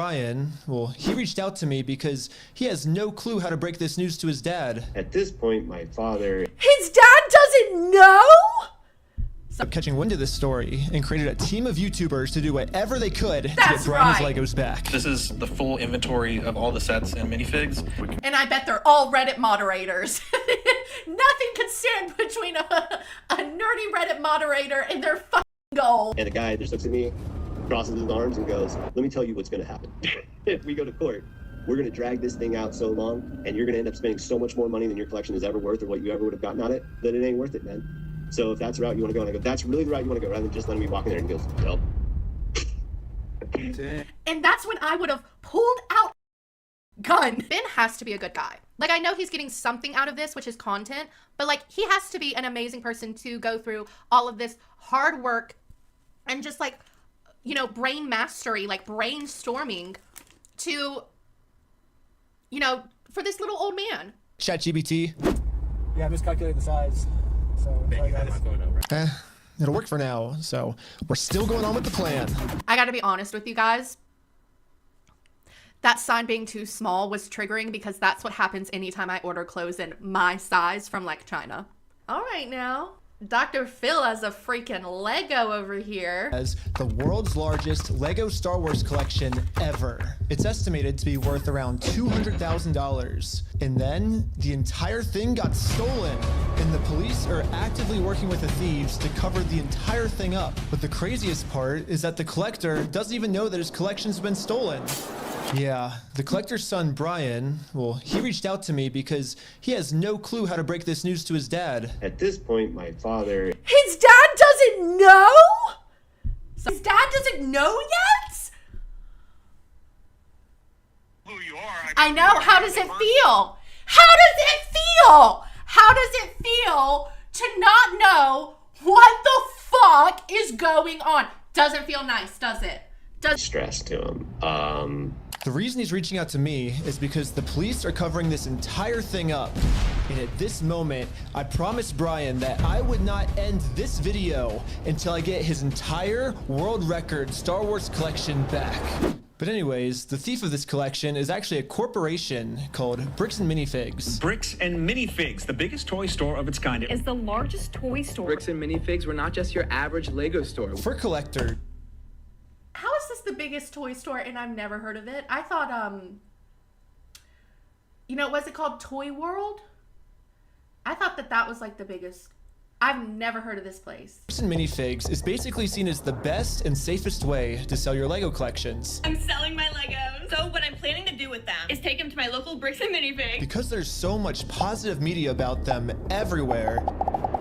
Brian, well, he reached out to me because he has no clue how to break this news to his dad. At this point, my father... His dad doesn't know?! Catching wind of this story and created a team of YouTubers to do whatever they could to That's get Brian's right. Legos back. This is the full inventory of all the sets and minifigs. And I bet they're all Reddit moderators. Nothing could stand between a nerdy Reddit moderator and their fucking goal. And the guy just looks at me, crosses his arms, and goes, let me tell you what's going to happen. If we go to court, we're going to drag this thing out so long, and you're going to end up spending so much more money than your collection is ever worth or what you ever would have gotten on it, that it ain't worth it, man. So if that's the route you want to go, and I go, that's really the route you want to go, rather than just letting me walk in there, and he goes, nope. And that's when I would have pulled out gun. Ben has to be a good guy. Like, I know he's getting something out of this, which is content, but like, he has to be an amazing person to go through all of this hard work and just like, you know, brain mastery, like brainstorming to, you know, for this little old man. ChatGPT. Yeah, I miscalculated the size. So, sorry guys. It'll work for now, so we're still going on with the plan. I gotta be honest with you guys. That sign being too small was triggering because that's what happens anytime I order clothes in my size from like China. All right now. Dr. Phil has a freaking Lego over here. As the world's largest Lego Star Wars collection ever. It's estimated to be worth around $200,000. And then the entire thing got stolen. And the police are actively working with the thieves to cover the entire thing up. But the craziest part is that the collector doesn't even know that his collection's been stolen. Yeah, the collector's son, Brian, well, he reached out to me because he has no clue how to break this news to his dad. At this point, my father... His dad doesn't know? His dad doesn't know yet? Who you are, I know. How does it feel? How does it feel? How does it feel to not know what the fuck is going on? Doesn't feel nice, does it? Stress to him. The reason he's reaching out to me is because the police are covering this entire thing up. And at this moment, I promised Brian that I would not end this video until I get his entire world record Star Wars collection back. But anyways, the thief of this collection is actually a corporation called Bricks and Minifigs. Bricks and Minifigs, the biggest toy store of its kind. Is the largest toy store. Bricks and Minifigs were not just your average Lego store. For collector. How is this the biggest toy store and I've never heard of it? I thought, you know, was it called Toy World? I thought that that was like the biggest. I've never heard of this place. Bricks and Minifigs is basically seen as the best and safest way to sell your Lego collections. I'm selling my Legos. So what I'm planning to do with them is take them to my local Bricks and Minifigs. Because there's so much positive media about them everywhere,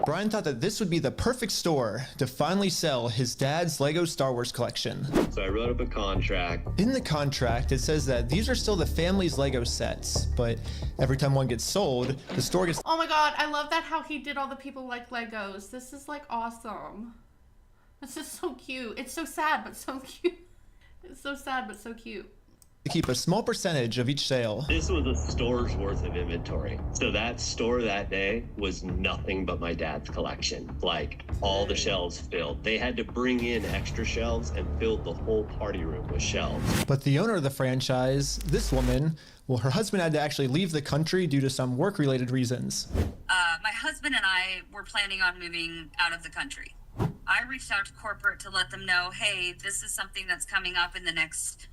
Brian thought that this would be the perfect store to finally sell his dad's Lego Star Wars collection. So I wrote up a contract. In the contract, it says that these are still the family's Lego sets, but every time one gets sold, the store gets... Oh my god, I love that how he did all the people like Legos. This is like awesome. This is so cute. It's so sad, but so cute. It's so sad, but so cute. to keep a small percentage of each sale. This was a store's worth of inventory. So that store that day was nothing but my dad's collection. Like, all the shelves filled. They had to bring in extra shelves and filled the whole party room with shelves. But the owner of the franchise, this woman, well, her husband had to actually leave the country due to some work-related reasons. My husband and I were planning on moving out of the country. I reached out to corporate to let them know, hey, this is something that's coming up in the next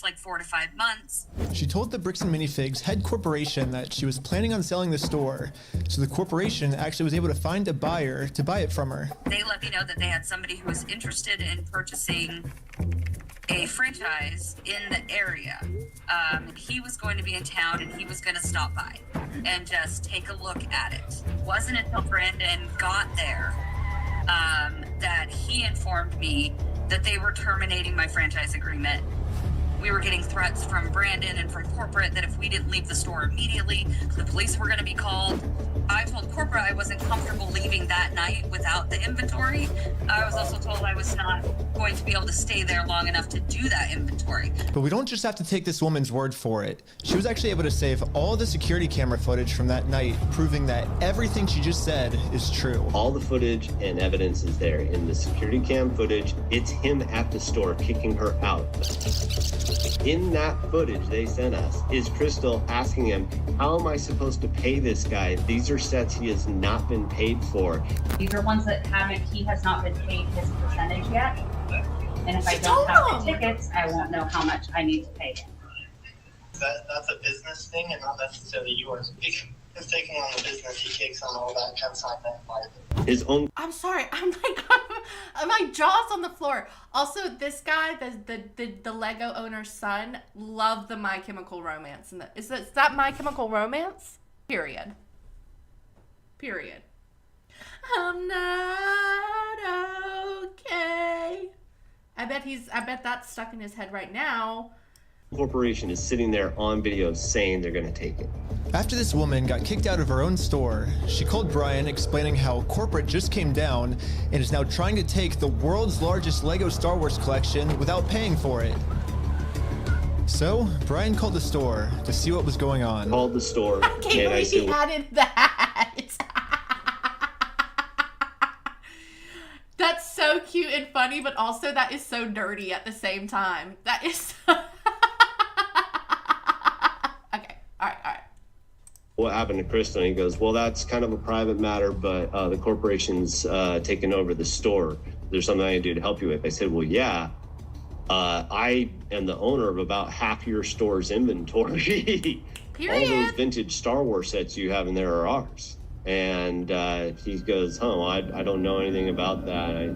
like 4 to 5 months. She told the Bricks and Minifigs head corporation that she was planning on selling the store, so the corporation actually was able to find a buyer to buy it from her. They let me know that they had somebody who was interested in purchasing a franchise in the area. He was going to be in town and he was going to stop by and just take a look at it. It wasn't until Brandon got there that he informed me that they were terminating my franchise agreement. We were getting threats from Brandon and from corporate that if we didn't leave the store immediately, the police were going to be called. I told corporate I wasn't comfortable leaving that night without the inventory. I was also told I was not going to be able to stay there long enough to do that inventory. But we don't just have to take this woman's word for it. She was actually able to save all the security camera footage from that night, proving that everything she just said is true. All the footage and evidence is there. In the security cam footage, it's him at the store kicking her out. In that footage they sent us is Crystal asking him, how am I supposed to pay this guy? These are sets he has not been paid for. These are ones that he has not been paid his percentage yet. And if I don't have the tickets, I won't know how much I need to pay him. That's a business thing and not necessarily yours. He's taking on the business, he takes on all that, can sign that by his own. I'm sorry. I'm like, my jaw's on the floor. Also, this guy, the Lego owner's son, loved the My Chemical Romance. And is that My Chemical Romance? Period. I'm not okay. I bet that's stuck in his head right now. Corporation is sitting there on video saying they're going to take it. After this woman got kicked out of her own store, she called Brian explaining how corporate just came down and is now trying to take the world's largest Lego Star Wars collection without paying for it. So Brian called the store to see what was going on. Called the store. I can't believe he added that. That's so cute and funny, but also that is so dirty at the same time. That is so... Okay, all right. What happened to Crystal? And he goes, well, that's kind of a private matter, but the corporation's taken over the store. There's something I can do to help you with. I said, well, yeah. I am the owner of about half your store's inventory. Period. All those vintage Star Wars sets you have in there are ours. And he goes, I don't know anything about that. I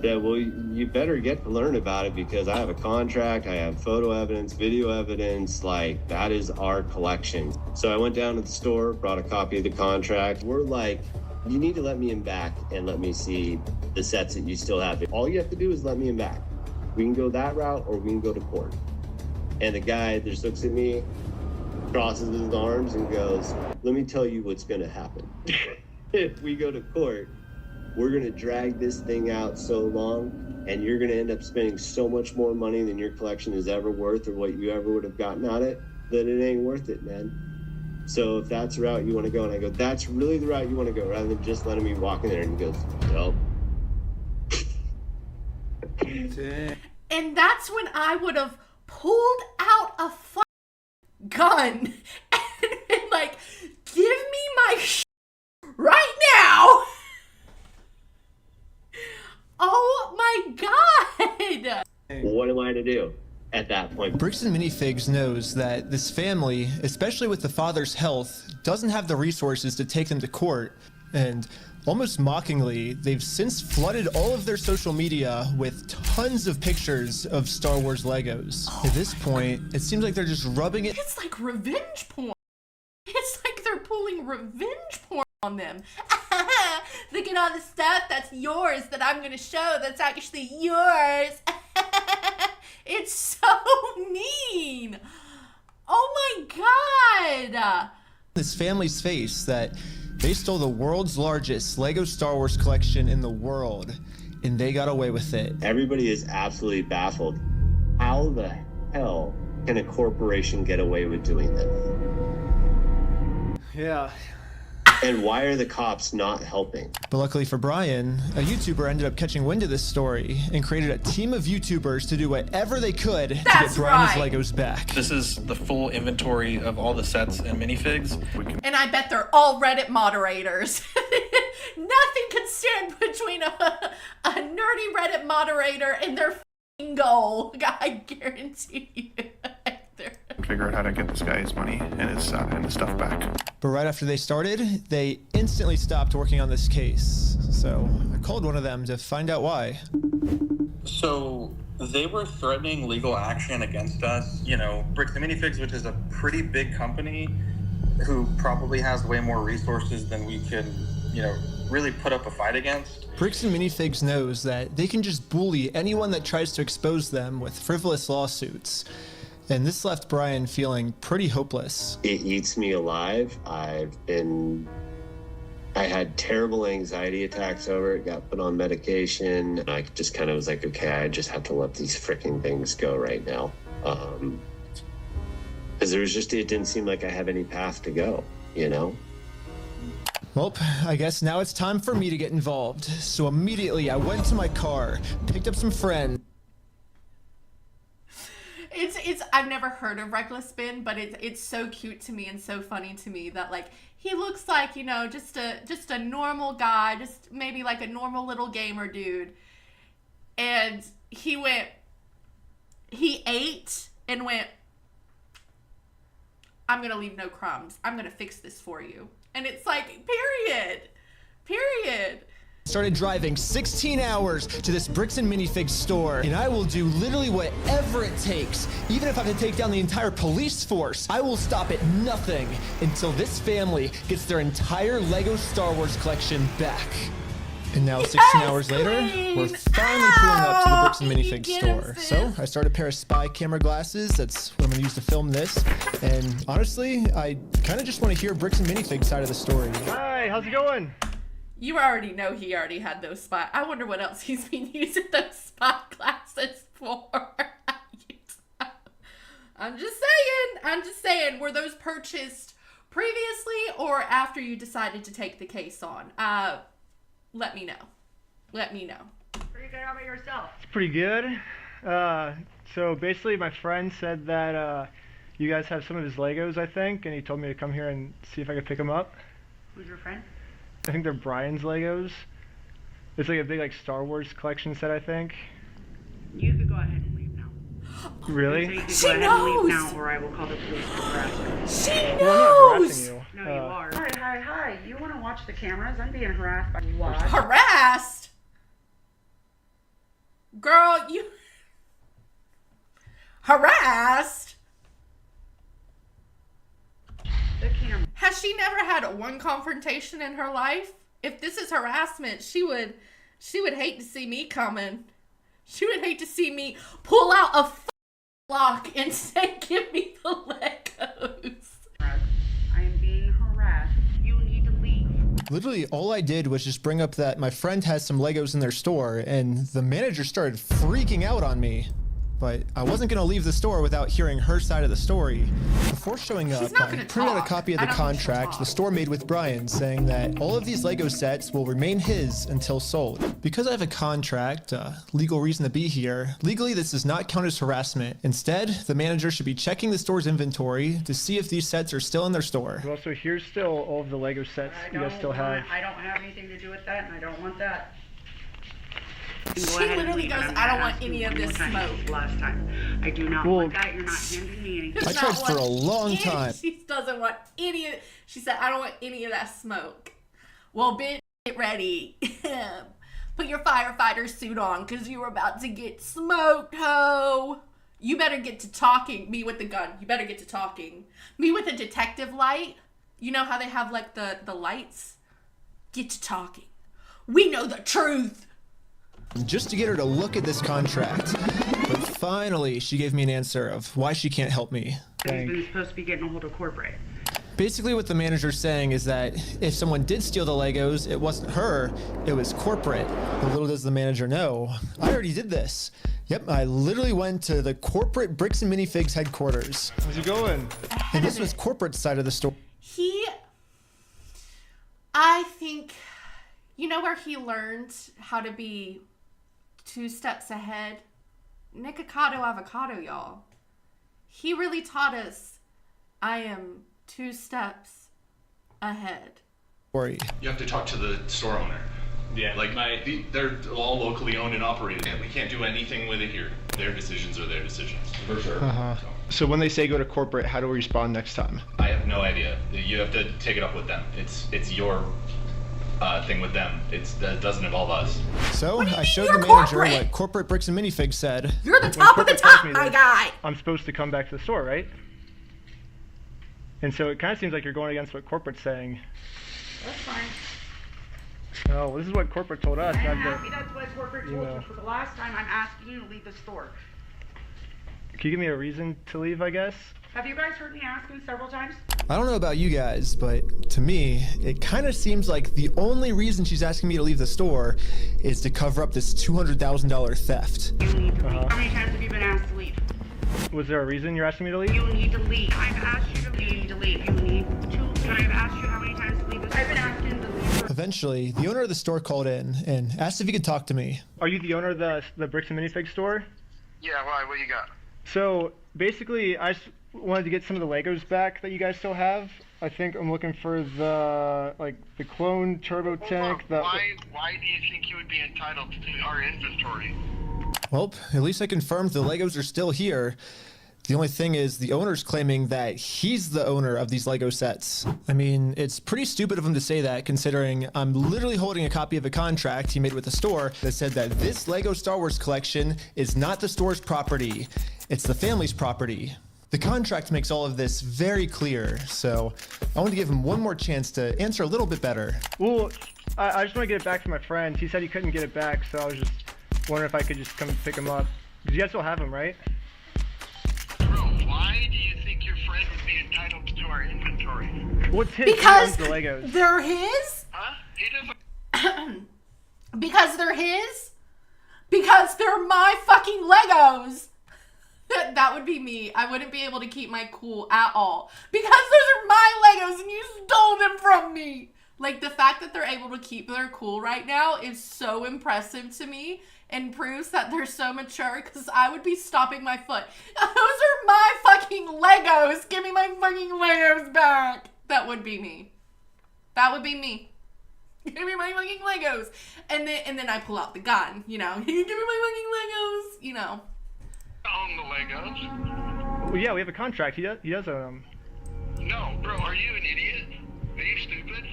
said, well, you better get to learn about it because I have a contract, I have photo evidence, video evidence, like that is our collection. So I went down to the store, brought a copy of the contract. We're like, you need to let me in back and let me see the sets that you still have. All you have to do is let me in back. We can go that route or we can go to court. And the guy just looks at me, crosses his arms and goes, let me tell you what's going to happen. If we go to court, we're going to drag this thing out so long and you're going to end up spending so much more money than your collection is ever worth or what you ever would have gotten out of it, that it ain't worth it, man. So if that's the route you want to go, and I go, that's really the route you want to go, rather than just letting me walk in there. And he goes, nope. And that's when I would have pulled out a gun and been like, give me my right now. Oh my God. What am I to do at that point? Bricks and Minifigs knows that this family, especially with the father's health, doesn't have the resources to take them to court. And almost mockingly, they've since flooded all of their social media with tons of pictures of Star Wars Legos. At this point, it seems like they're just rubbing it. It's like revenge porn. It's like they're pulling revenge porn on them. Look at all the stuff that's yours that I'm gonna show that's actually yours. It's so mean. Oh my God. This family's face that they stole the world's largest Lego Star Wars collection in the world, and they got away with it. Everybody is absolutely baffled. How the hell can a corporation get away with doing this? Yeah. And why are the cops not helping? But luckily for Brian, a YouTuber ended up catching wind of this story and created a team of YouTubers to do whatever they could to get Brian's Legos back. This is the full inventory of all the sets and minifigs. And I bet they're all Reddit moderators. Nothing could stand between a nerdy Reddit moderator and their f***ing goal. I guarantee you. Figure out how to get this guy his money and his stuff back. But right after they started, they instantly stopped working on this case. So I called one of them to find out why. So they were threatening legal action against us. You know, Bricks and Minifigs, which is a pretty big company who probably has way more resources than we can, you know, really put up a fight against. Bricks and Minifigs knows that they can just bully anyone that tries to expose them with frivolous lawsuits. And this left Brian feeling pretty hopeless. It eats me alive. I've been I had terrible anxiety attacks over it, got put on medication. I just kind of was like, okay, I just have to let these freaking things go right now. Because it didn't seem like I have any path to go, you know? Well, I guess now it's time for me to get involved. So immediately I went to my car, picked up some friends. I've never heard of Reckless Ben, but it's so cute to me and so funny to me that like he looks like, you know, just a normal guy, just maybe like a normal little gamer dude. And he ate and went, I'm gonna leave no crumbs. I'm gonna fix this for you. And it's like, period. Started driving 16 hours to this bricks and minifigs store, and I will do literally whatever it takes. Even if I have to take down the entire police force, I will stop at nothing until this family gets their entire Lego Star Wars collection back. And now 16 hours later, we're finally pulling up to the bricks and minifigs store. So I started a pair of spy camera glasses. That's what I'm gonna use to film this. And honestly, I kind of just want to hear bricks and minifigs side of the story. Hi, how's it going? You already know he already had those spy. I wonder what else he's been using those spy glasses for. I'm just saying. Were those purchased previously or after you decided to take the case on? Let me know. Pretty good. How about yourself? It's pretty good. So basically my friend said that you guys have some of his Legos, I think, and he told me to come here and see if I could pick them up. Who's your friend? I think they're Brian's Legos. It's like a big Star Wars collection set, I think. You could go ahead and leave now. Really? So you could go ahead and leave now, or I will call the police for harassment. She knows! Well, I'm not harassing you. No, you are. Hi. You want to watch the cameras? I'm being harassed by what? Harassed? Girl, you... Harassed? The camera. Has she never had one confrontation in her life? If this is harassment, she would hate to see me coming. She would hate to see me pull out a lock and say, give me the Legos. I am being harassed. You need to leave. Literally, all I did was just bring up that my friend has some Legos in their store, and the manager started freaking out on me. But I wasn't going to leave the store without hearing her side of the story. Before showing up, I printed out a copy of the contract the store made with Brian, saying that all of these Lego sets will remain his until sold. Because I have a contract, legal reason to be here, legally this does not count as harassment. Instead, the manager should be checking the store's inventory to see if these sets are still in their store. Well, so here's still all of the Lego sets you guys still have. I don't have anything to do with that, and I don't want that. She literally goes, I don't want any of this smoke. Last time. I do not want that. You're not handing me anything. I tried for a long time. She doesn't want any of... She said, I don't want any of that smoke. Well, bitch, get ready. Put your firefighter suit on, because you were about to get smoked, ho. You better get to talking. Me with the gun. You better get to talking. Me with a detective light. You know how they have, like, the lights? Get to talking. We know the truth. Just to get her to look at this contract. But finally, she gave me an answer of why she can't help me. He's been supposed to be getting a hold of corporate. Basically what the manager's saying is that if someone did steal the Legos, it wasn't her, it was corporate. But little does the manager know, I already did this. Yep, I literally went to the corporate Bricks and Minifigs headquarters. How's it going? And this was corporate side of the store. I think, you know where he learned how to be 2 steps ahead? Nikocado avocado, y'all. He really taught us, I am 2 steps ahead. Worry. You have to talk to the store owner. Yeah, like they're all locally owned and operated. We can't do anything with it here. Their decisions are their decisions. For sure. So when they say go to corporate, how do we respond next time? I have no idea. You have to take it up with them. It's your thing with them. That doesn't involve us. So I showed the manager what corporate Bricks and Minifigs said. You're the top of the top, my guy. I'm supposed to come back to the store, right? And so it kind of seems like you're going against what corporate's saying. That's fine. Oh, well, this is what corporate told us. I'm happy that's what corporate told you. For the last time, I'm asking you to leave the store. Can you give me a reason to leave, I guess? Have you guys heard me ask him several times? I don't know about you guys, but to me, it kind of seems like the only reason she's asking me to leave the store is to cover up this $200,000 theft. You need to leave. How many times have you been asked to leave? Was there a reason you're asking me to leave? You need to leave. I've asked you to leave. You need to leave. You need to. But I've asked you how many times to leave. I've been asking to leave. Eventually, the owner of the store called in and asked if he could talk to me. Are you the owner of the bricks and minifigs store? Yeah, why? What you got? So basically, I just wanted to get some of the Legos back that you guys still have. I think I'm looking for the clone turbo tank. Why do you think you would be entitled to our inventory? Well, at least I confirmed the Legos are still here. The only thing is the owner's claiming that he's the owner of these Lego sets. I mean, it's pretty stupid of him to say that, considering I'm literally holding a copy of a contract he made with the store that said that this Lego Star Wars collection is not the store's property. It's the family's property. The contract makes all of this very clear, so I want to give him one more chance to answer a little bit better. Well, I just want to get it back to my friend. He said he couldn't get it back, so I was just wondering if I could just come pick him up. Because you guys still have him, right? Why do you think your friend would be entitled to our inventory? What's his? Because the Legos. they're his? Huh? He doesn't. Because they're his? Because they're my fucking Legos! That would be me. I wouldn't be able to keep my cool at all. Because those are my Legos and you stole them from me! Like, the fact that they're able to keep their cool right now is so impressive to me and proves that they're so mature, because I would be stomping my foot. Those are my fucking Legos! Give me my fucking Legos back! That would be me. That would be me. Give me my fucking Legos! And then I pull out the gun, you know. Give me my fucking Legos! You know. Own the Legos? Well, yeah, we have a contract. He does own them. No, bro, are you an idiot? Are you stupid?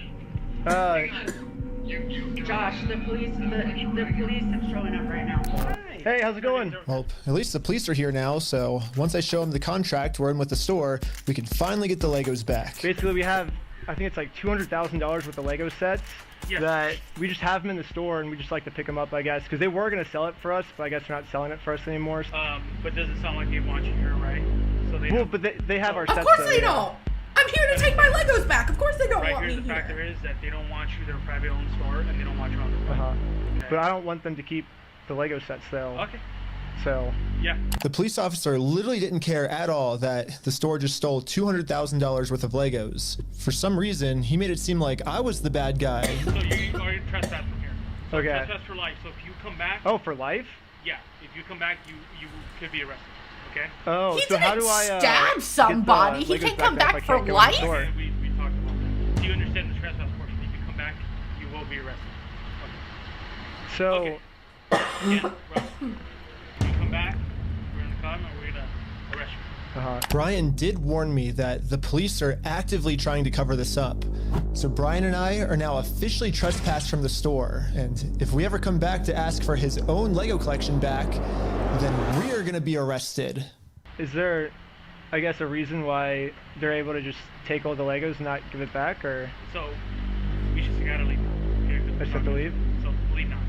Josh, the police are showing up right now. Hey, how's it going? Well, at least the police are here now, so once I show him the contract we're in with the store, we can finally get the Legos back. Basically, we have, I think it's like $200,000 worth of Lego sets that we just have them in the store, and we just like to pick them up, I guess, because they were going to sell it for us, but I guess they're not selling it for us anymore. But does it sound like they want you here, right? So they well, but they have our sets. Of course they don't! I'm here to take my Legos back. Of course they don't want me here. The fact there is that they don't want you. They're a private owned store, and they don't want you on the Okay. But I don't want them to keep the Lego sets, though. Okay. So. Yeah. The police officer literally didn't care at all that the store just stole $200,000 worth of Legos. For some reason, he made it seem like I was the bad guy. So you are trespassed from here. So okay. Trespass for life. So if you come back. Oh, for life? Yeah. If you come back, you could be arrested. Okay. Oh, he so how do I stab somebody? He can't come back for life. We talked about that. Do you understand the trespass portion? If you come back, you will be arrested. Okay. So. Okay. Yeah, right. If you come back, we're in the car, and we're gonna arrest you. Brian did warn me that the police are actively trying to cover this up. So Brian and I are now officially trespassed from the store, and if we ever come back to ask for his own Lego collection back, then we are going to be arrested. Is there, I guess, a reason why they're able to just take all the Legos and not give it back, or? So, we just gotta leave. Okay, I just have to leave? So, leave now.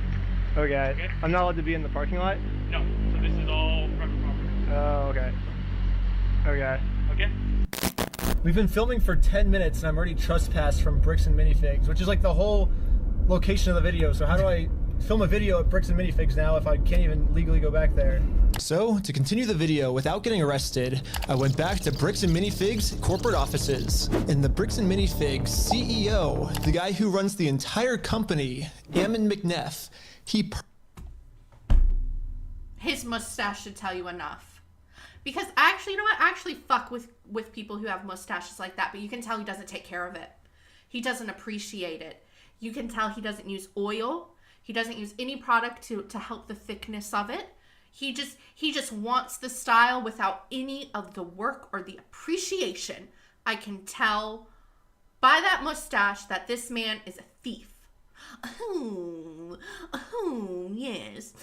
Okay. I'm not allowed to be in the parking lot? No. So this is all private property. Oh, okay. Okay. Okay. We've been filming for 10 minutes and I'm already trespassed from Bricks and Minifigs, which is like the whole location of the video. So how do I film a video at Bricks and Minifigs now if I can't even legally go back there? So to continue the video without getting arrested, I went back to Bricks and Minifigs corporate offices. And the Bricks and Minifigs CEO, the guy who runs the entire company, Ammon McNeff, his mustache should tell you enough. Because actually, you know what? I actually fuck with people who have mustaches like that, but you can tell he doesn't take care of it. He doesn't appreciate it. You can tell he doesn't use oil. He doesn't use any product to help the thickness of it. He just wants the style without any of the work or the appreciation. I can tell by that mustache that this man is a thief. Yes.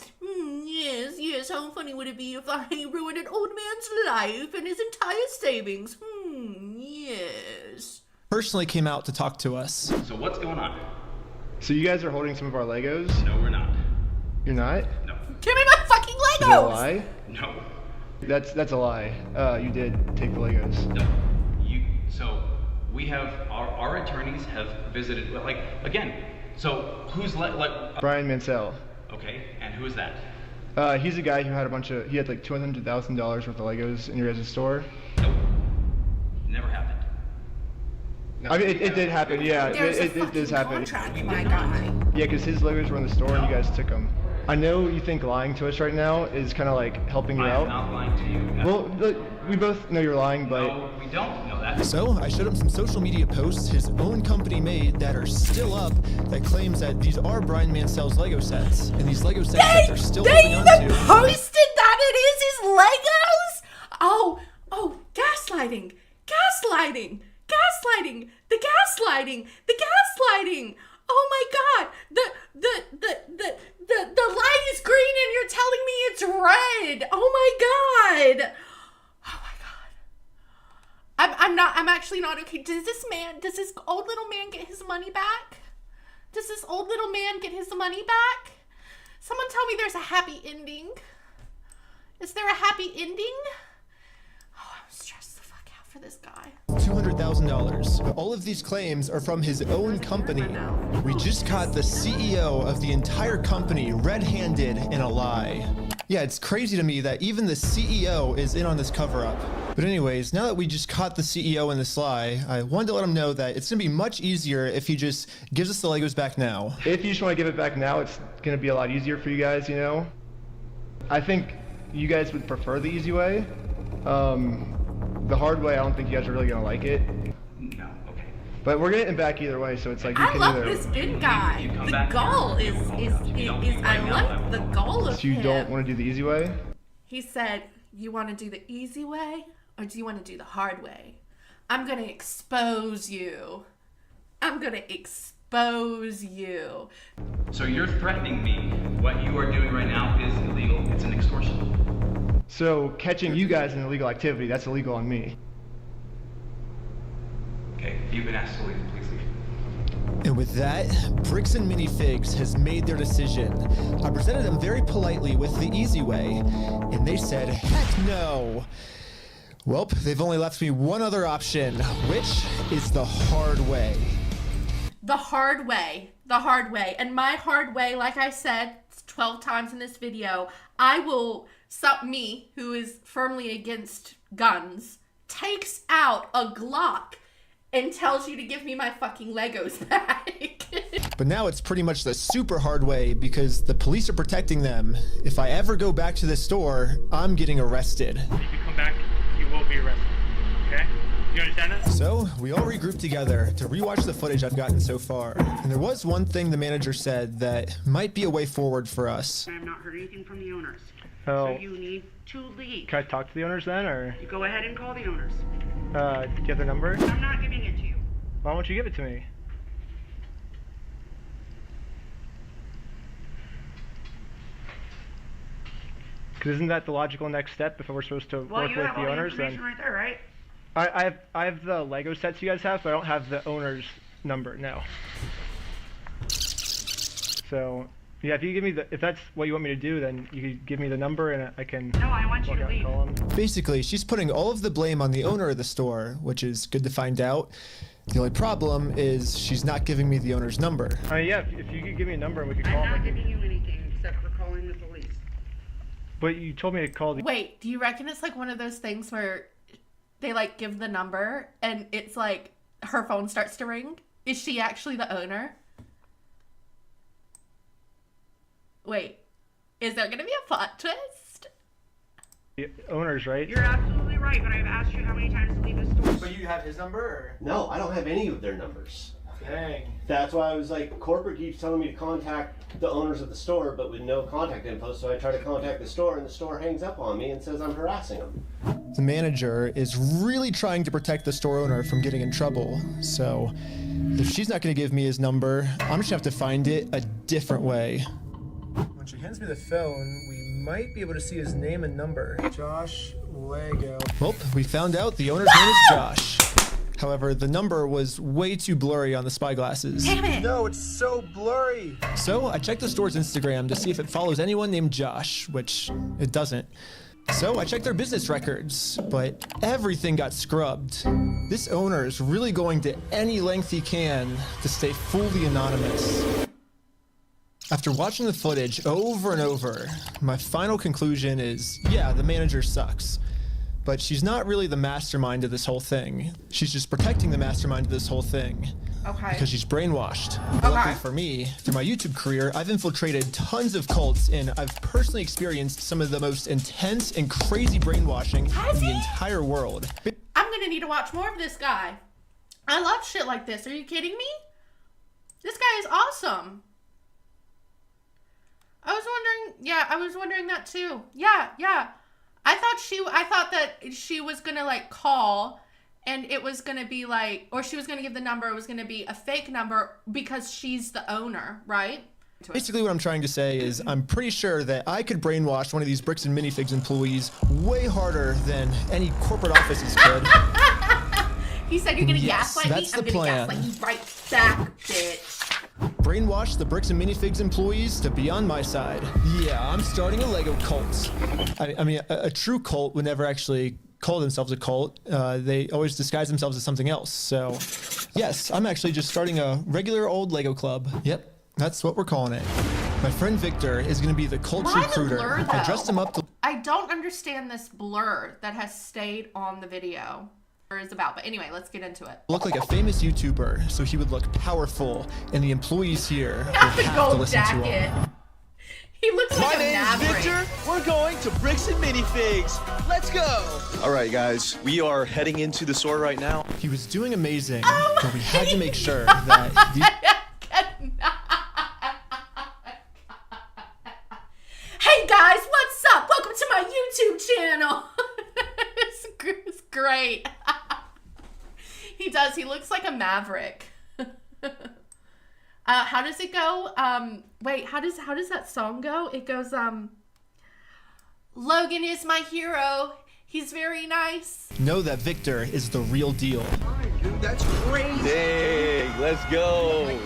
Yes. How funny would it be if I ruined an old man's life and his entire savings? Yes. personally came out to talk to us. So what's going on? So you guys are holding some of our Legos? No, we're not. You're not? No. Give me my fucking Legos! Is that a lie? No. That's a lie. You did take the Legos. No, so we have our attorneys have visited. Like again, so who's like Brian Mansell. Okay, and who is that? He's a guy who had he had like $200,000 worth of Legos in your guys' store. Nope, never happened. I mean, it did happen, yeah. It does happen. Contract, my guy. Yeah, because his Legos were in the store and you guys took them. I know you think lying to us right now is kind of like helping you out. I'm not lying to you. Well, look, we both know you're lying, but... No, we don't know that. So I showed him some social media posts his own company made that are still up that claims that these are Brian Mansell's Lego sets. And these Lego sets that they're still holding on to. They even posted that it is his Legos? Oh, gaslighting. Oh my God, the light is green and you're telling me it's red. Oh my God. I'm actually not okay. Does this old little man get his money back? Someone tell me there's a happy ending. Is there a happy ending? Oh, I'm stressed the fuck out for this guy. $200,000. All of these claims are from his own company. We just caught the CEO of the entire company red-handed in a lie. Yeah, it's crazy to me that even the CEO is in on this cover-up. But anyways, now that we just caught the CEO in this lie, I wanted to let him know that it's gonna be much easier if he just gives us the Legos back now. If you just want to give it back now, it's gonna be a lot easier for you guys, you know? I think you guys would prefer the easy way. The hard way, I don't think you guys are really gonna like it. No, okay. But we're getting it back either way, so it's like you I can love either... this Ben guy. The gall is I like the gall of So you him. don't want to do the easy way? He said, you want to do the easy way or do you want to do the hard way? I'm going to expose you. So you're threatening me. What you are doing right now is illegal. It's an extortion. So catching you guys in illegal activity, that's illegal on me. Okay, you've been asked to leave. Please leave. And with that, Bricks and Minifigs has made their decision. I presented them very politely with the easy way, and they said, heck no. Well, they've only left me one other option, which is the hard way. The hard way. And my hard way, like I said 12 times in this video, me, who is firmly against guns, takes out a Glock and tells you to give me my fucking Legos back. But now it's pretty much the super hard way because the police are protecting them. If I ever go back to this store, I'm getting arrested. If you come back, you will be arrested. Okay? You understand that? So we all regrouped together to rewatch the footage I've gotten so far. And there was one thing the manager said that might be a way forward for us. I have not heard anything from the owners. Oh. So you need to leave. Can I talk to the owners then, or? You go ahead and call the owners. Do you have their number? I'm not giving it to you. Why won't you give it to me? Because isn't that the logical next step if we're supposed to work with the owners? Well, you have all the information right there, right? I have the Lego sets you guys have, but I don't have the owner's number now. So yeah, if you give me if that's what you want me to do, then you could give me the number and I can. No, I want you to leave. Basically, she's putting all of the blame on the owner of the store, which is good to find out. The only problem is she's not giving me the owner's number. Yeah, if you could give me a number and we could call I'm not him. giving you anything except for calling the police. But you told me to call the. Wait, do you reckon it's like one of those things where they like give the number and it's like her phone starts to ring? Is she actually the owner? Wait, is there gonna be a plot twist? The owners, right? You're absolutely right, but I've asked you how many times to leave the store. But you have his number? Or? No, I don't have any of their numbers. Dang. That's why I was like, corporate keeps telling me to contact the owners of the store, but with no contact info. So I try to contact the store, and the store hangs up on me and says I'm harassing them. The manager is really trying to protect the store owner from getting in trouble. So if she's not going to give me his number, I'm just going to have to find it a different way. When she hands me the phone, we might be able to see his name and number. Josh Lego. Well, we found out the owner's name is Josh. However, the number was way too blurry on the spy glasses. Damn it! No, it's so blurry. So I checked the store's Instagram to see if it follows anyone named Josh, which it doesn't. So I checked their business records, but everything got scrubbed. This owner is really going to any length he can to stay fully anonymous. After watching the footage over and over, my final conclusion is, yeah, the manager sucks. But she's not really the mastermind of this whole thing. She's just protecting the mastermind of this whole thing. Okay. Because she's brainwashed. Okay. Luckily for me, through my YouTube career, I've infiltrated tons of cults, and I've personally experienced some of the most intense and crazy brainwashing in the entire world. I'm gonna need to watch more of this guy. I love shit like this. Are you kidding me? This guy is awesome. I was wondering that too. Yeah. I thought that she was gonna like call and it was gonna be like, or she was gonna give the number, it was gonna be a fake number because she's the owner, right? Basically what I'm trying to say is I'm pretty sure that I could brainwash one of these bricks and minifigs employees way harder than any corporate offices could. He said you're gonna Yes, gaslight me? that's I'm the gonna plan. gaslight you right back, bitch. Brainwash the bricks and minifigs employees to be on my side. Yeah, I'm starting a Lego cult. I mean, a true cult would never actually call themselves a cult. They always disguise themselves as something else. So, yes, I'm actually just starting a regular old Lego club. Yep, that's what we're calling it. My friend Victor is going to be the cult Why the recruiter. blur, I dressed him up to... I don't understand this blur that has stayed on the video. Is about, but anyway, let's get into it. look like a famous YouTuber, so he would look powerful, and the employees here would Not the have to gold listen to him. jacket. He looks like My a name's maverick. Victor. We're going to Bricks and Minifigs. Let's go. All right, guys. We are heading into the store right now. He was doing amazing, but we had to make sure that these... Hey guys, what's up? Welcome to my YouTube channel. It's great. He does. He looks like a maverick. How does it go? Wait, how does that song go? It goes, Logan is my hero. He's very nice. Know that Victor is the real deal. Dude, that's crazy. Dang, let's go.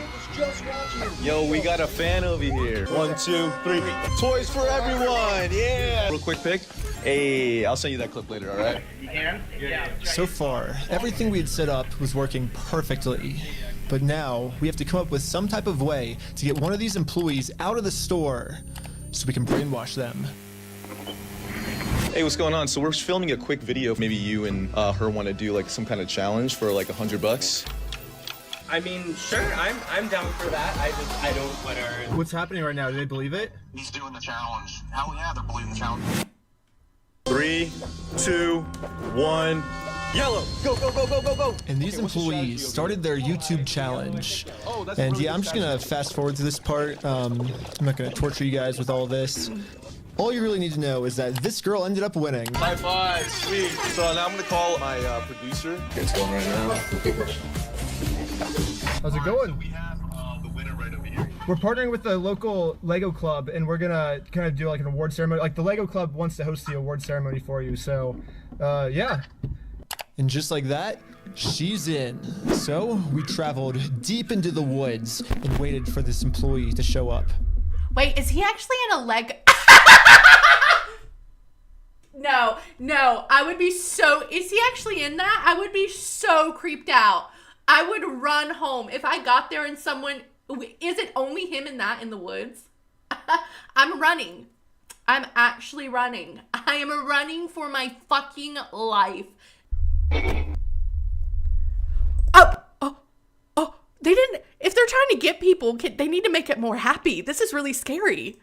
Yo, we got a fan over here. 1, 2, 3. Toys for everyone. Yeah. Real quick pic. Hey, I'll send you that clip later, all right? You can? Yeah. So far, everything we had set up was working perfectly. But now, we have to come up with some type of way to get one of these employees out of the store so we can brainwash them. Hey, what's going on? So we're filming a quick video. Maybe you and her want to do like some kind of challenge for like $100. I mean, sure, I'm down for that. I don't let her. What's happening right now? Do they believe it? He's doing the challenge. Hell yeah, they're believing the challenge. 3, 2, 1. Yellow! Go, go, go, go, go, go! And these employees started their YouTube challenge. And yeah, I'm just gonna fast forward to this part. I'm not gonna torture you guys with all this. All you really need to know is that this girl ended up winning. High five, sweet. So now I'm gonna call my producer. It's going right now. How's it going? We have the winner right over here. We're partnering with the local Lego club, and we're gonna kind of do like an award ceremony. Like the Lego club wants to host the award ceremony for you, so yeah. And just like that, she's in. So we traveled deep into the woods and waited for this employee to show up. Wait, is he actually in a Lego? No, I would be so, is he actually in that? I would be so creeped out. I would run home. If I got there and someone, is it only him in the woods? I'm running. I'm actually running. I am running for my fucking life. Oh, they didn't, if they're trying to get people, they need to make it more happy. This is really scary.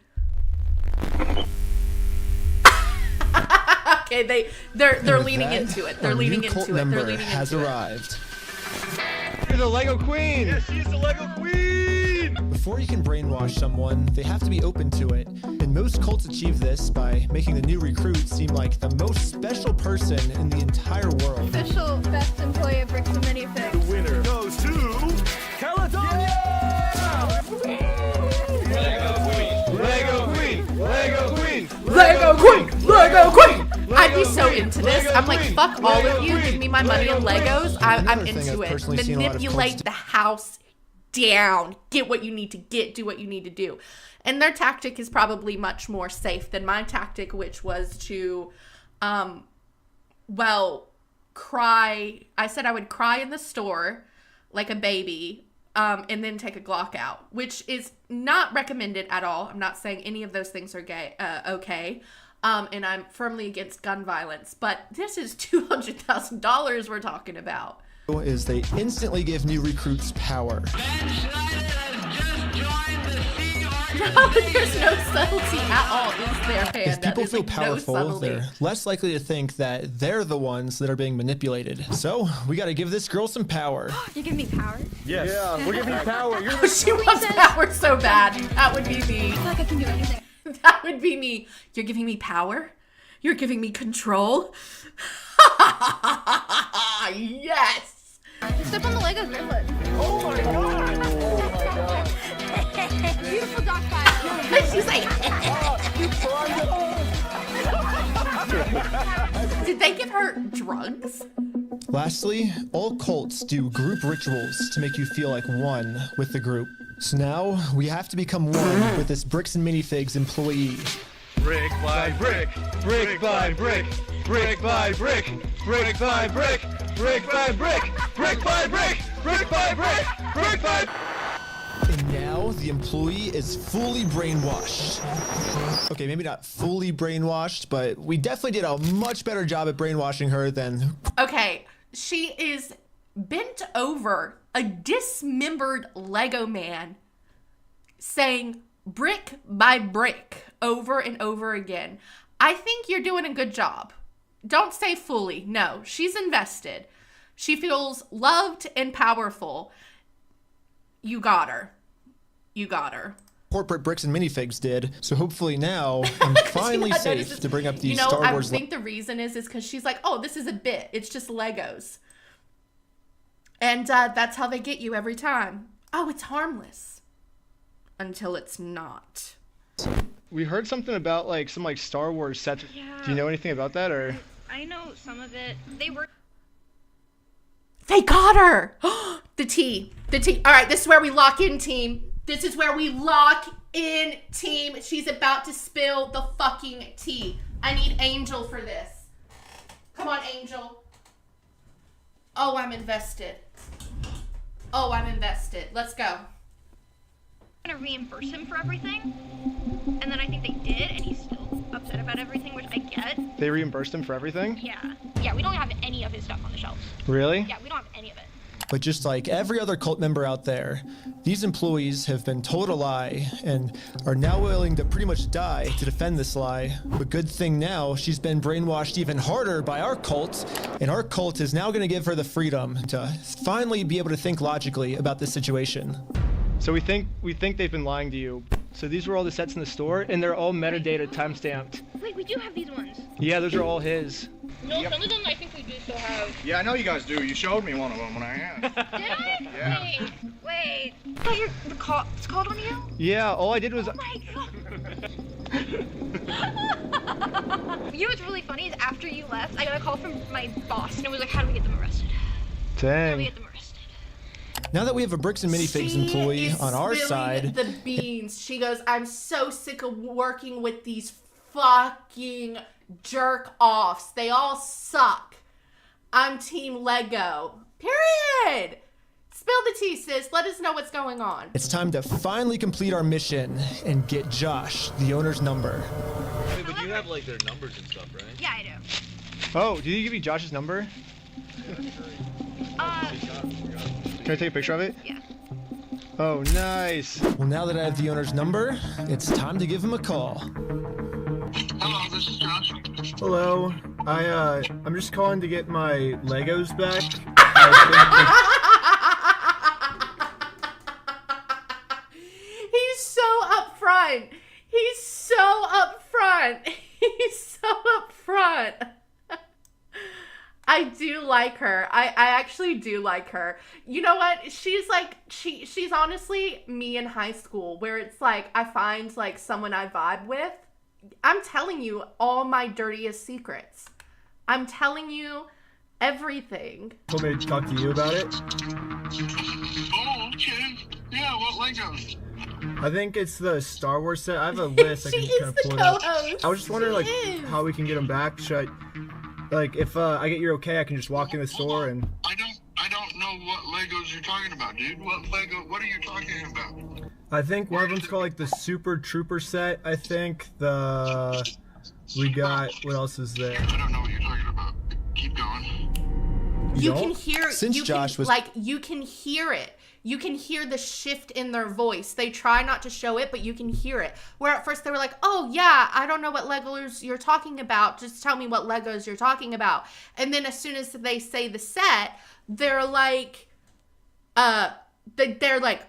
Okay, they're leaning into it. They're leaning into it. They're leaning has into arrived. You're the Lego queen. Yes, she's the Lego queen. Before you can brainwash someone, they have to be open to it. And most cults achieve this by making the new recruit seem like the most special person in the entire world. Official best employee of Bricks and Minifigs. The winner goes to Caledonia. Lego queen. Lego queen. Lego queen! Lego queen! I'd be so into this. I'm like, fuck all of you. Give me my money in Legos. I'm into it. Manipulate the house down. Get what you need to get. Do what you need to do. And their tactic is probably much more safe than my tactic, which was to well, cry. I said I would cry in the store like a baby, and then take a Glock out, which is not recommended at all. I'm not saying any of those things are okay. And I'm firmly against gun violence, but this is $200,000 we're talking about. Is they instantly give new recruits power. No, there's no subtlety at all, is there, Panda? If people There's, feel like, no powerful, subtlety. they're less likely to think that they're the ones that are being manipulated. So we got to give this girl some power. You give me power? Yes. Yeah, we're giving you power. You're She wants power so bad. That would be me. I feel like I can do anything. That would be me. You're giving me power? You're giving me control? Yes! Step on the Legos barefoot. Oh my god! Oh my god! Beautiful dog file. She's like, did they give her drugs? Lastly, all cults do group rituals to make you feel like one with the group. So now we have to become one with this Bricks and Minifigs employee. Brick by brick, brick by brick, brick by brick, brick by brick, brick by brick, brick by brick, brick by brick, brick by. And now the employee is fully brainwashed. Okay, maybe not fully brainwashed, but we definitely did a much better job at brainwashing her than... Okay, she is bent over a dismembered Lego man saying brick by brick over and over again. I think you're doing a good job. Don't say fully. No, she's invested. She feels loved and powerful. You got her. You got her. corporate Bricks and Minifigs did. So hopefully now I'm finally safe to bring up these Star Wars. I think the reason is because she's like, oh, this is a bit. It's just Legos. And that's how they get you every time. Oh, it's harmless. Until it's not. We heard something about like some like Star Wars sets. Yeah. Do you know anything about that or? I know some of it. They were. They got her. The T. All right, this is where we lock in, team. This is where we lock in, team. She's about to spill the fucking tea. I need Angel for this. Come on, Angel. Oh, I'm invested. Oh, I'm invested. Let's go. Gonna reimburse him for everything, and then I think they did, and he's still upset about everything, which I get. They reimbursed him for everything? Yeah, we don't have any of his stuff on the shelves. Really? Yeah, we don't have any of it. But just like every other cult member out there, these employees have been told a lie and are now willing to pretty much die to defend this lie. But good thing now, she's been brainwashed even harder by our cult, and our cult is now going to give her the freedom to finally be able to think logically about this situation. So we think they've been lying to you. So these were all the sets in the store, and they're all metadata time-stamped. Wait, we do have these ones. Yeah, those are all his. No, some of them I think we do still have. Yeah, I know you guys do. You showed me one of them when I asked. Did I? Yeah. Wait. I thought it's called on you? Yeah, all I did was... Oh my god. You know what's really funny is after you left, I got a call from my boss, and it was like, how do we get them arrested? How do we Dang. get them arrested? Now that we have a Bricks and Minifigs She employee is on our spilling side, the beans. She goes, I'm so sick of working with these fucking jerk offs. They all suck. I'm team Lego. Period. Spill the tea, sis. Let us know what's going on. it's time to finally complete our mission and get Josh, the owner's number. Wait, but you have like their numbers and stuff, right? Yeah, I do. Oh, did he give you Josh's number? Can I take a picture of it? Yeah. Oh, nice. Well, now that I have the owner's number, it's time to give him a call. Hello, this is Josh. Hello. I'm just calling to get my Legos back. He's so upfront. He's so upfront. He's so upfront. I do like her. I actually do like her. You know what? She's like, she's honestly me in high school, where it's like, I find like someone I vibe with. I'm telling you all my dirtiest secrets. I'm telling you everything. Told me to talk to you about it. Oh, okay. Yeah, what Legos? I think it's the Star Wars set. I have a list. I can kind of pull it up. I was just wondering, like, how we can get them back. Should I, like, if I get your okay, I can just walk in the store and. I don't know what Legos you're talking about, dude. What are you talking about? I think one of them's called like the Super Trooper set. I think we got, what else is there? I don't know what you're talking about. Keep going. You can hear, Since Josh was like, you can hear it. You can hear the shift in their voice. They try not to show it, but you can hear it. Where at first they were like, oh yeah, I don't know what Legos you're talking about. Just tell me what Legos you're talking about. And then as soon as they say the set, they're like, they're like,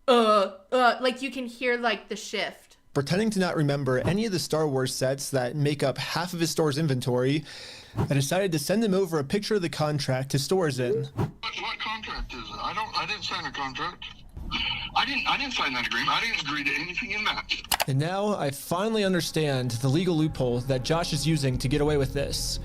like you can hear like the shift. Pretending to not remember any of the Star Wars sets that make up half of his store's inventory, I decided to send him over a picture of the contract his store is in. What contract is it? I didn't sign a contract. I didn't sign that agreement. I didn't agree to anything in that. And now I finally understand the legal loophole that Josh is using to get away with this.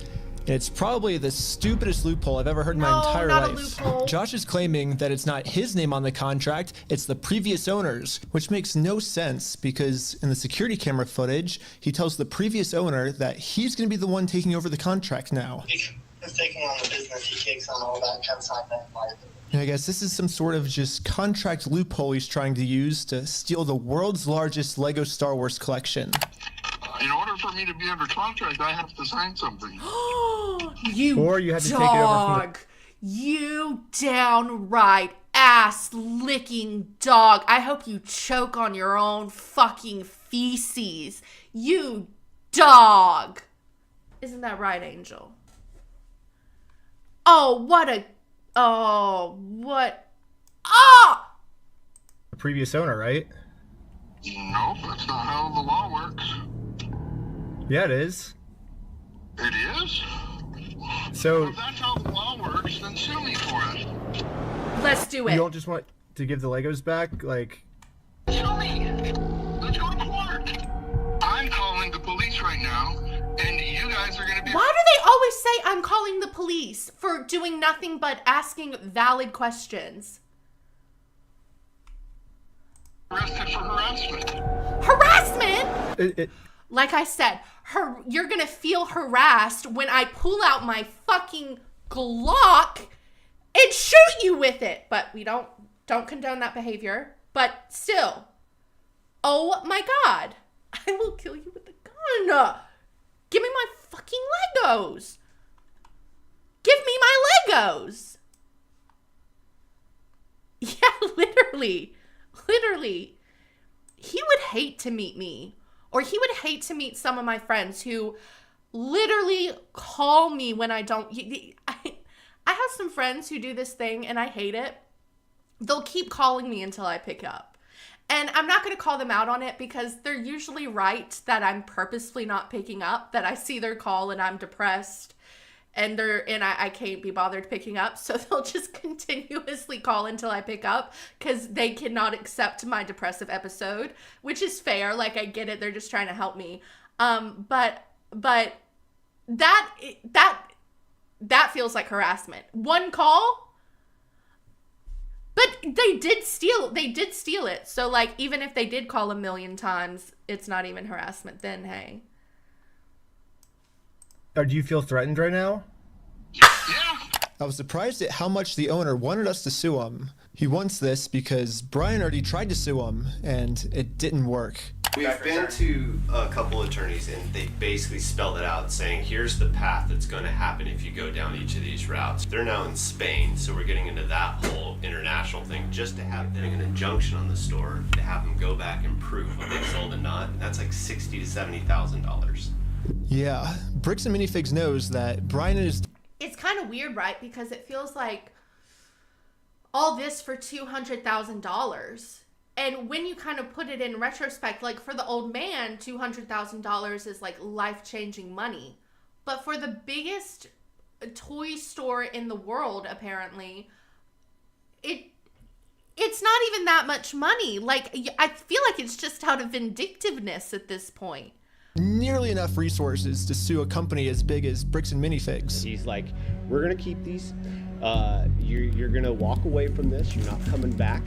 And it's probably the stupidest loophole I've ever heard in my entire life. Josh is claiming that it's not his name on the contract, it's the previous owner's, which makes no sense because in the security camera footage, he tells the previous owner that he's going to be the one taking over the contract now. He's taking on the business, he takes on all that consignment liability. And I guess this is some sort of just contract loophole he's trying to use to steal the world's largest Lego Star Wars collection. In order for me to be under contract, I have to sign something. You or you had to dog. take it over from You downright ass-licking dog. I hope you choke on your own fucking feces. You dog. Isn't that right, Angel? Oh, what a... Oh, what... Ah! the previous owner, right? Nope, that's not how the law works. Yeah, it is. It is? So if that's how the law works, then sue me for it. Let's do it. You don't just want to give the Legos back? Like... Sue me! Let's go to court! I'm calling the police right now, and you guys are gonna be... Why do they always say I'm calling the police for doing nothing but asking valid questions? Arrested for harassment. Harassment? Like I said, you're gonna feel harassed when I pull out my fucking Glock and shoot you with it. But we don't condone that behavior. But still, oh my God, I will kill you with a gun. Give me my fucking Legos. Give me my Legos. Yeah, literally. He would hate to meet me. Or he would hate to meet some of my friends who literally call me when I don't... I have some friends who do this thing and I hate it. They'll keep calling me until I pick up. And I'm not going to call them out on it because they're usually right that I'm purposefully not picking up, that I see their call and I'm depressed and I can't be bothered picking up. So they'll just continuously call until I pick up because they cannot accept my depressive episode, which is fair. Like, I get it. They're just trying to help me. But that feels like harassment. One call, but they did steal it. So like, even if they did call 1,000,000 times, it's not even harassment then, hey. Or do you feel threatened right now? I was surprised at how much the owner wanted us to sue him. He wants this because Brian already tried to sue him, and it didn't work. We've been to a couple attorneys, and they basically spelled it out, saying here's the path that's going to happen if you go down each of these routes. They're now in Spain, so we're getting into that whole international thing just to have an injunction on the store to have them go back and prove what they sold and not. And that's like $60,000 to $70,000. Yeah, Bricks and Minifigs knows that Brian and his... It's kind of weird, right? Because it feels like all this for $200,000. And when you kind of put it in retrospect, like for the old man, $200,000 is like life-changing money. But for the biggest toy store in the world, apparently, it's not even that much money. Like, I feel like it's just out of vindictiveness at this point. Nearly enough resources to sue a company as big as Bricks and Minifigs. He's like, we're gonna keep these. You're gonna walk away from this. You're not coming back.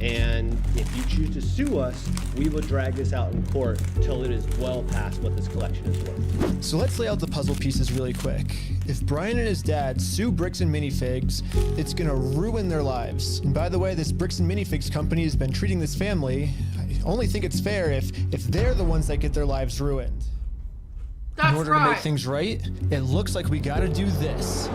And if you choose to sue us, we will drag this out in court till it is well past what this collection is worth. So let's lay out the puzzle pieces really quick. If Brian and his dad sue Bricks and Minifigs, it's gonna ruin their lives. And by the way, this Bricks and Minifigs company has been treating this family. I only think it's fair if they're the ones that get their lives ruined. That's in order right. to make things right, it looks like we gotta do this.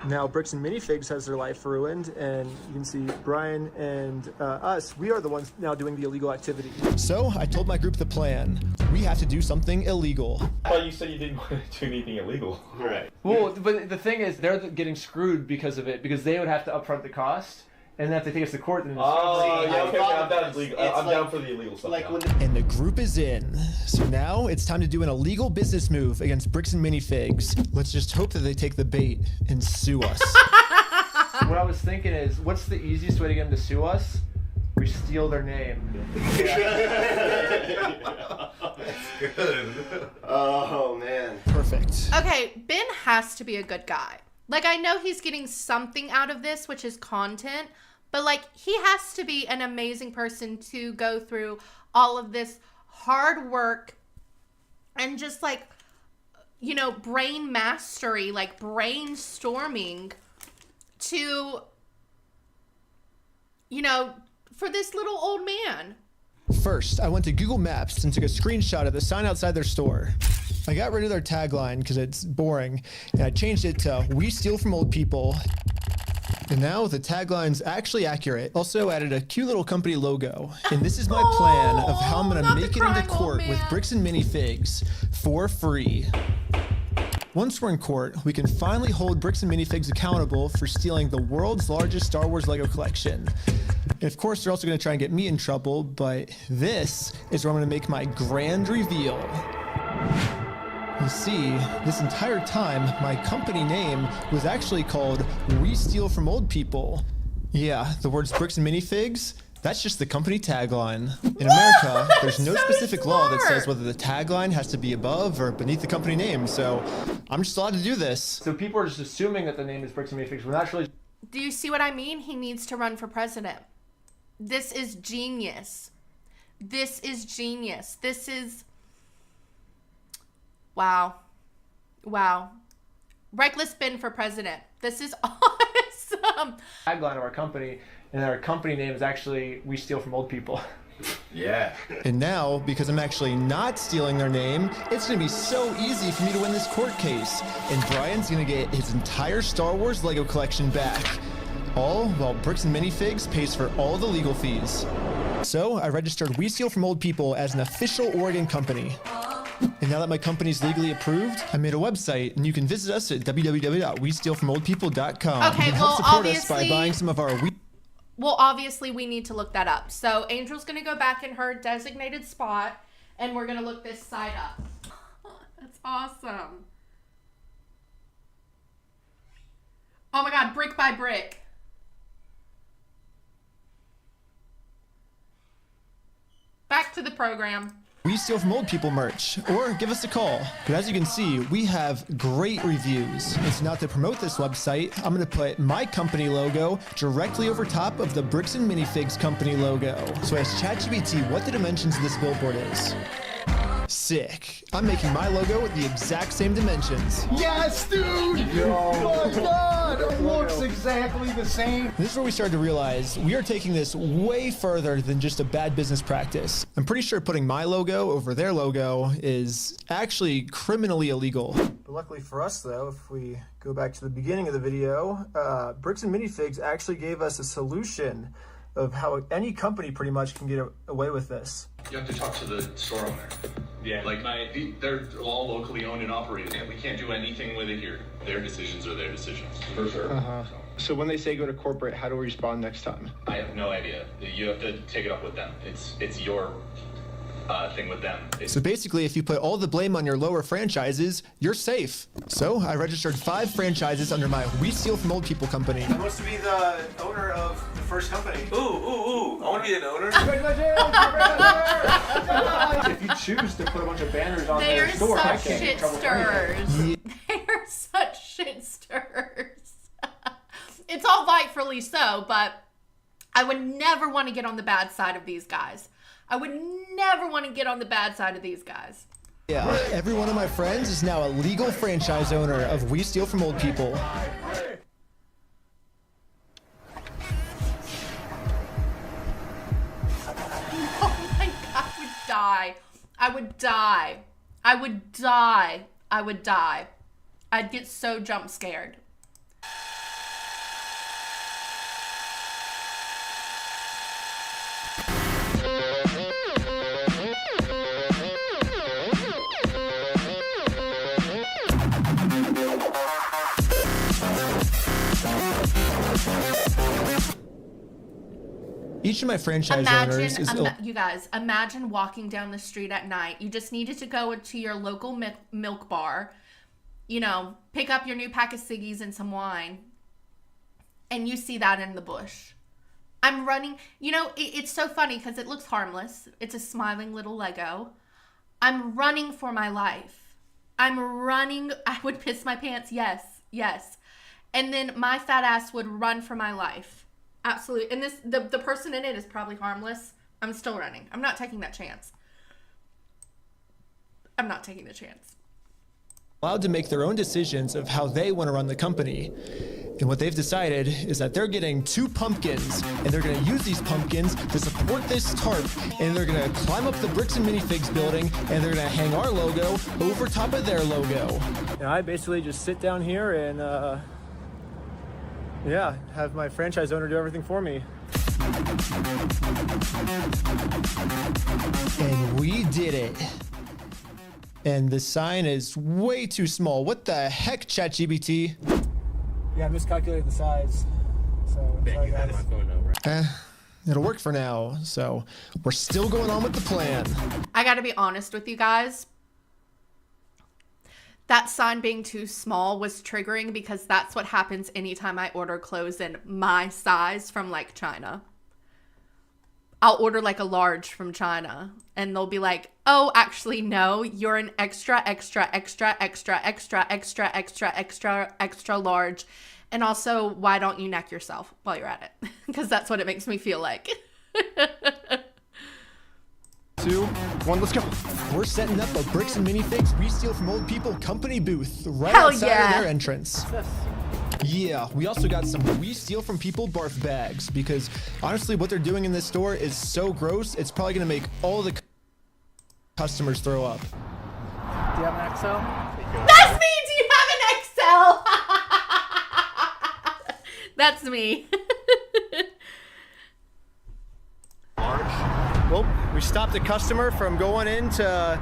Now, Bricks and Minifigs has their life ruined, and you can see Brian and us, we are the ones now doing the illegal activity. So I told my group the plan. We have to do something illegal. I thought you said you didn't want to do anything illegal. Right. Well, but the thing is, they're getting screwed because of it, because they would have to upfront the cost, and then if they take us to court, then I'm down for the illegal stuff now. And the group is in. So now it's time to do an illegal business move against Bricks and Minifigs. Let's just hope that they take the bait and sue us. What I was thinking is, what's the easiest way to get them to sue us? We steal their name. That's good. Oh, man. Perfect. Okay, Ben has to be a good guy. Like, I know he's getting something out of this, which is content, but like, he has to be an amazing person to go through all of this hard work and just like, you know, brain mastery, like brainstorming to, you know, for this little old man. First, I went to Google Maps and took a screenshot of the sign outside their store. I got rid of their tagline because it's boring, and I changed it to "We steal from old people." And now the tagline's actually accurate. Also added a cute little company logo. And this is my plan of how I'm gonna make it into court with Bricks and Minifigs for free. Once we're in court, we can finally hold Bricks and Minifigs accountable for stealing the world's largest Star Wars Lego collection. And of course, they're also gonna try and get me in trouble, but this is where I'm gonna make my grand reveal. You see, this entire time, my company name was actually called We Steal from Old People. Yeah, the words Bricks and Minifigs, that's just the company tagline. In America, there's no specific law that says whether the tagline has to be above or beneath the company name, so I'm just allowed to do this. So people are just assuming that the name is Bricks and Minifigs. We're not really... Do you see what I mean? He needs to run for president. This is genius. This is genius. This is... Wow. Wow. Reckless Ben for president. This is awesome. Tagline of our company, and our company name is actually We Steal from Old People. Yeah. And now, because I'm actually not stealing their name, it's gonna be so easy for me to win this court case. And Brian's gonna get his entire Star Wars Lego collection back. All while Bricks and Minifigs pays for all the legal fees. So I registered We Steal from Old People as an official Oregon company. And now that my company's legally approved, I made a website, and you can visit us at www.westealfromoldpeople.com. Okay, You can well, help support us obviously- by buying some of our Well, obviously, we need to look that up. So Angel's going to go back in her designated spot, and we're going to look this site up. That's awesome. Oh my God, brick by brick. Back to the program. We Steal from Old People merch, or give us a call. But as you can see, we have great reviews. And so now to promote this website, I'm gonna put my company logo directly over top of the Bricks and Minifigs company logo. So I asked ChatGPT what the dimensions of this billboard is. Sick. I'm making my logo with the exact same dimensions. Yes, dude! Oh my God! It looks exactly the same. This is where we started to realize we are taking this way further than just a bad business practice. I'm pretty sure putting my logo over their logo is actually criminally illegal. But luckily for us though, if we go back to the beginning of the video, Bricks and Minifigs actually gave us a solution of how any company pretty much can get away with this. You have to talk to the store owner. Yeah, like they're all locally owned and operated, and we can't do anything with it here. Their decisions are their decisions. For sure. So when they say go to corporate, how do we respond next time? I have no idea. You have to take it up with them. It's your thing with them. So basically, if you put all the blame on your lower franchises, you're safe. So I registered 5 franchises under my We Steal from Old People company. Who wants to be the owner of the first company? Ooh. I want to be an owner. If you choose to put a bunch of banners on They their are store, I such can't get in trouble for anything. shitsters. They are such rightfully so, but I would never want to get on the bad side of these guys. I would never want to get on the bad side of these guys. Yeah, every one of my friends is now a legal franchise owner of We Steal From Old People. Oh my God, I would die. I would die. I would die. I would die. I'd get so jump scared. Each of my franchise owners is... You guys, imagine walking down the street at night. You just needed to go to your local milk bar, you know, pick up your new pack of ciggies and some wine, and you see that in the bush. I'm running, you know, it's so funny because it looks harmless. It's a smiling little Lego. I'm running for my life. I'm running. I would piss my pants. Yes, yes. And then my fat ass would run for my life. Absolutely. And this, the person in it is probably harmless. I'm still running. I'm not taking that chance. I'm not taking the chance. Allowed to make their own decisions of how they want to run the company. And what they've decided is that they're getting 2 pumpkins, and they're going to use these pumpkins to support this tarp, and they're going to climb up the Bricks and Minifigs building, and they're going to hang our logo over top of their logo. And I basically just sit down here and, yeah, have my franchise owner do everything for me. And we did it. And the sign is way too small. What the heck, ChatGPT? Yeah, I miscalculated the size. So, sorry guys. It'll work for now. So, we're still going on with the plan. I gotta be honest with you guys. That sign being too small was triggering because that's what happens anytime I order clothes in my size from like China. I'll order like a large from China and they'll be like, oh, actually, no, you're an extra large. And also, why don't you neck yourself while you're at it? Because that's what it makes me feel like. 2, 1, let's go. We're setting up a Bricks and Minifigs We Steal From Old People company booth right outside of their entrance. Yeah, we also got some We Steal From People barf bags because honestly what they're doing in this store is so gross, it's probably going to make all the customers throw up. Do you have an XL? That's me! Do you have an XL? That's me. Well, we stopped a customer from going into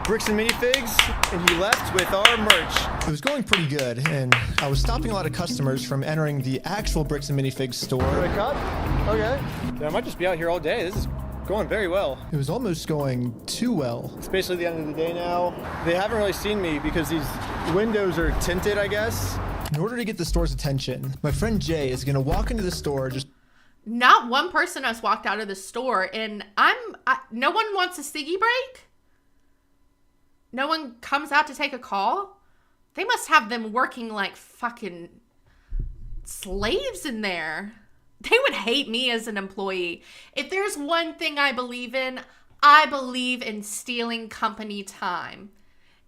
Bricks and Minifigs, and he left with our merch. It was going pretty good, and I was stopping a lot of customers from entering the actual Bricks and Minifigs store. Cut? Okay. Yeah, I might just be out here all day. This is going very well. It was almost going too well. It's basically the end of the day now. They haven't really seen me because these windows are tinted, I guess. In order to get the store's attention, my friend Jay is gonna walk into the store just... Not one person has walked out of the store, and no one wants a ciggy break? No one comes out to take a call? They must have them working like fucking slaves in there. They would hate me as an employee. If there's one thing I believe in stealing company time.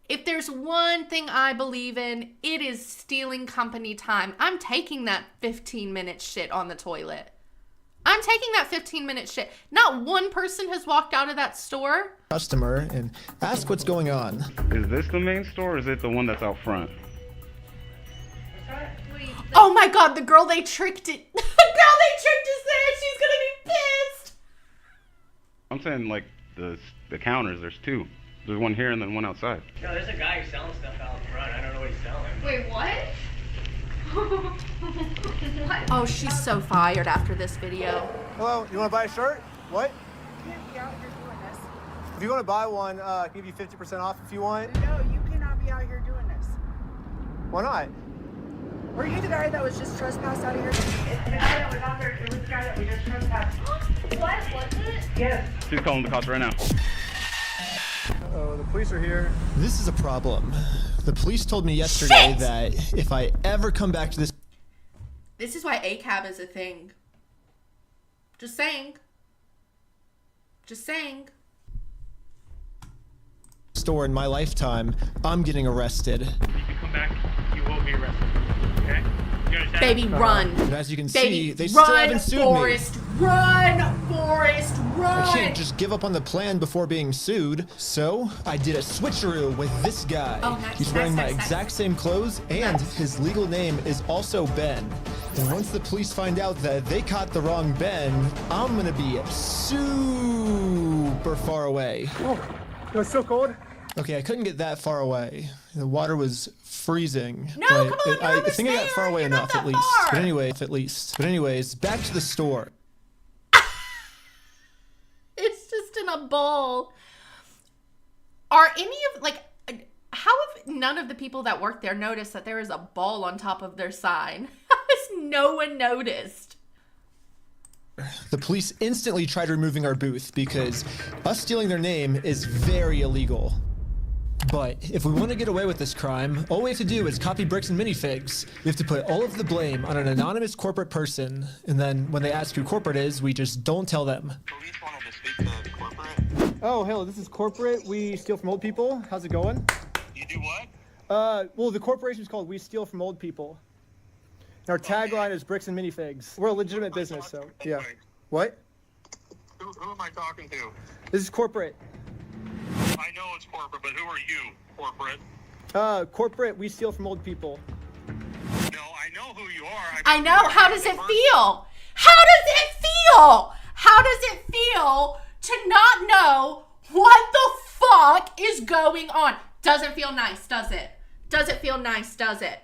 If there's one thing I believe in, it is stealing company time. I'm taking that 15-minute shit on the toilet. I'm taking that 15-minute shit. Not one person has walked out of that store. Customer and ask what's going on. Is this the main store or is it the one that's out front? Oh my god, the girl they tricked it. The girl they tricked is there. She's gonna be pissed. I'm saying like the counters, there's 2. There's one here and then one outside. No, there's a guy who's selling stuff out front. I don't know what he's selling. Wait, what? What? Oh, she's so fired after this video. Hello, you want to buy a shirt? What? If you want to buy one, I'll give you 50% off if you want. No, you cannot be out here doing this. Why not? Were you the guy that was just trespassed out of here? It's the guy that was out there. It was the guy that we just trespassed. What? Was it? Yes. She's calling the cops right now. Oh, the police are here. This is a problem. The police told me yesterday that if I ever come back to this... This is why ACAB is a thing. Just saying. Just saying. Store in my lifetime, I'm getting arrested. If you come back, you will be arrested. Okay? You understand? Baby, run. And as you can Baby, see, they still run, haven't sued Forrest. me. Run, Forrest, run. I can't just give up on the plan before being sued. So I did a switcheroo with this guy. Oh, nice, He's wearing nice, my nice, exact same clothes, and his legal name is also Ben. And once the police find out that they caught the wrong Ben, I'm gonna be super far away. Oh, it was so cold. Okay, I couldn't get that far away. The water was freezing. No, but come on, I think I got far away enough at least. But anyways, back to the store. It's just in a bowl. Are any of, like, how have none of the people that work there noticed that there is a ball on top of their sign? How has no one noticed? The police instantly tried removing our booth because us stealing their name is very illegal. But if we want to get away with this crime, all we have to do is copy bricks and minifigs. We have to put all of the blame on an anonymous corporate person, and then when they ask who corporate is, we just don't tell them. Police wanted to speak to corporate. Oh, hello, this is corporate. We steal from old people. How's it going? You do what? Well, the corporation is called We Steal from Old People. And our tagline is bricks and minifigs. We're a legitimate business, so yeah. What? Who am I talking to? This is corporate. I know it's corporate, but who are you, corporate? Corporate, we steal from old people. No, I know who you are. I know. How does it feel? How does it feel? How does it feel to not know what the fuck is going on? Doesn't feel nice, does it? Doesn't feel nice, does it?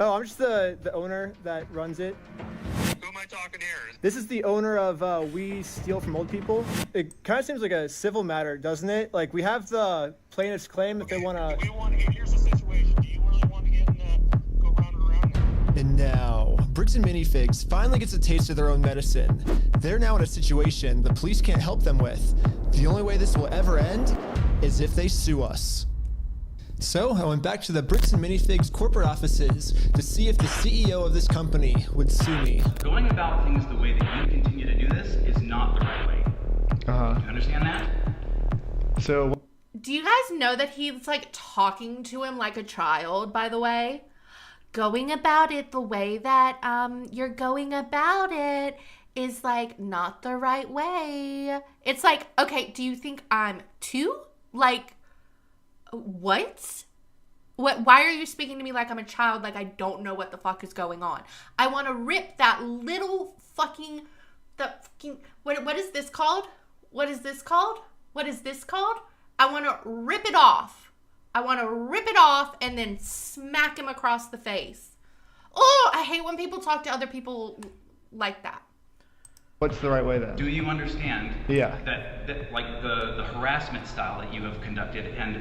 Oh, I'm just the owner that runs it. Who am I talking here? This is the owner of We Steal from Old People. It kind of seems like a civil matter, doesn't it? Like, we have the plaintiff's claim if they want to... Here's the situation. Do you really want to get in go round and round? And now, Bricks and Minifigs finally gets a taste of their own medicine. They're now in a situation the police can't help them with. The only way this will ever end is if they sue us. So I went back to the Bricks and Minifigs corporate offices to see if the CEO of this company would sue me. Going about things the way that you continue to do this is not the right way. Do you understand that? So... Do you guys know that he's like talking to him like a child, by the way? Going about it the way that you're going about it is like not the right way. It's like, okay, do you think I'm two? Like, what? Why are you speaking to me like I'm a child, like I don't know what the fuck is going on? I want to rip that little fucking, what is this called? What is this called? What is this called? I want to rip it off. I want to rip it off and then smack him across the face. Oh, I hate when people talk to other people like that. What's the right way then? Do you understand Yeah. that like the harassment style that you have conducted and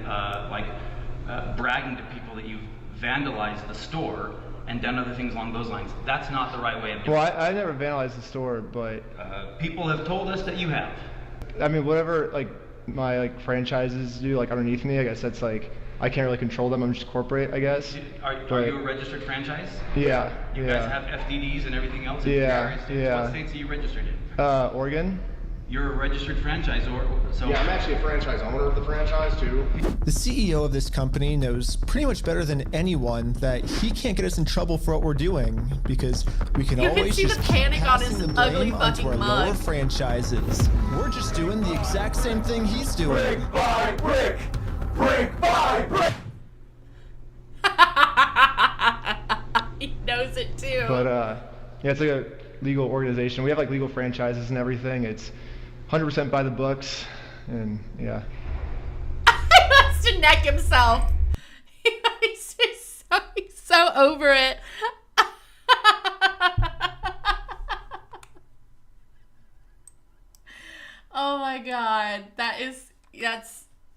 bragging to people that you've vandalized the store and done other things along those lines, that's not the right way of doing Well, it. I never vandalized the store, but... people have told us that you have. I mean, whatever, like, my, like, franchises do, like, underneath me, I guess that's, like, I can't really control them, I'm just corporate, I guess. Are you a registered franchise? Yeah, You guys have FDDs and everything else? Yeah, yeah. What states are you registered in? Oregon. You're a registered franchisor, so... Yeah, I'm actually a franchise owner of the franchise, too. The CEO of this company knows pretty much better than anyone that he can't get us in trouble for what we're doing because we can always see the just panic keep on passing his the blame ugly onto fucking our mug. lower franchises. We're just doing the exact same thing he's doing. Brick by brick! Brick by brick! He knows it too. But, yeah, it's like a legal organization. We have, like, legal franchises and everything. It's 100% by the books, and, yeah. He wants to neck himself. He's so over it. Oh my god.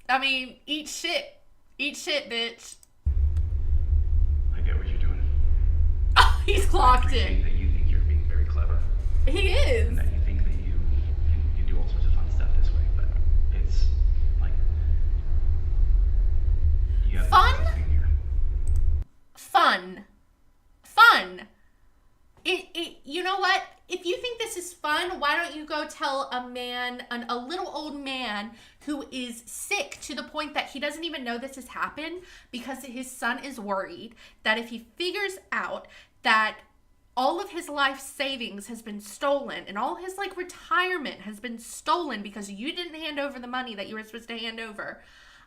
I mean, eat shit. Eat shit, bitch. I get what you're doing. Oh, he's clocked I it. think that you think you're being very clever. He is. And that you think that you can do all sorts of fun stuff this way, but it's like you have Fun? nothing here. Fun. don't you go tell a man, a little old man who is sick to the point that he doesn't even know this has happened because his son is worried that if he figures out that all of his life savings has been stolen and all his like retirement has been stolen because you didn't hand over the money that you were supposed to hand over,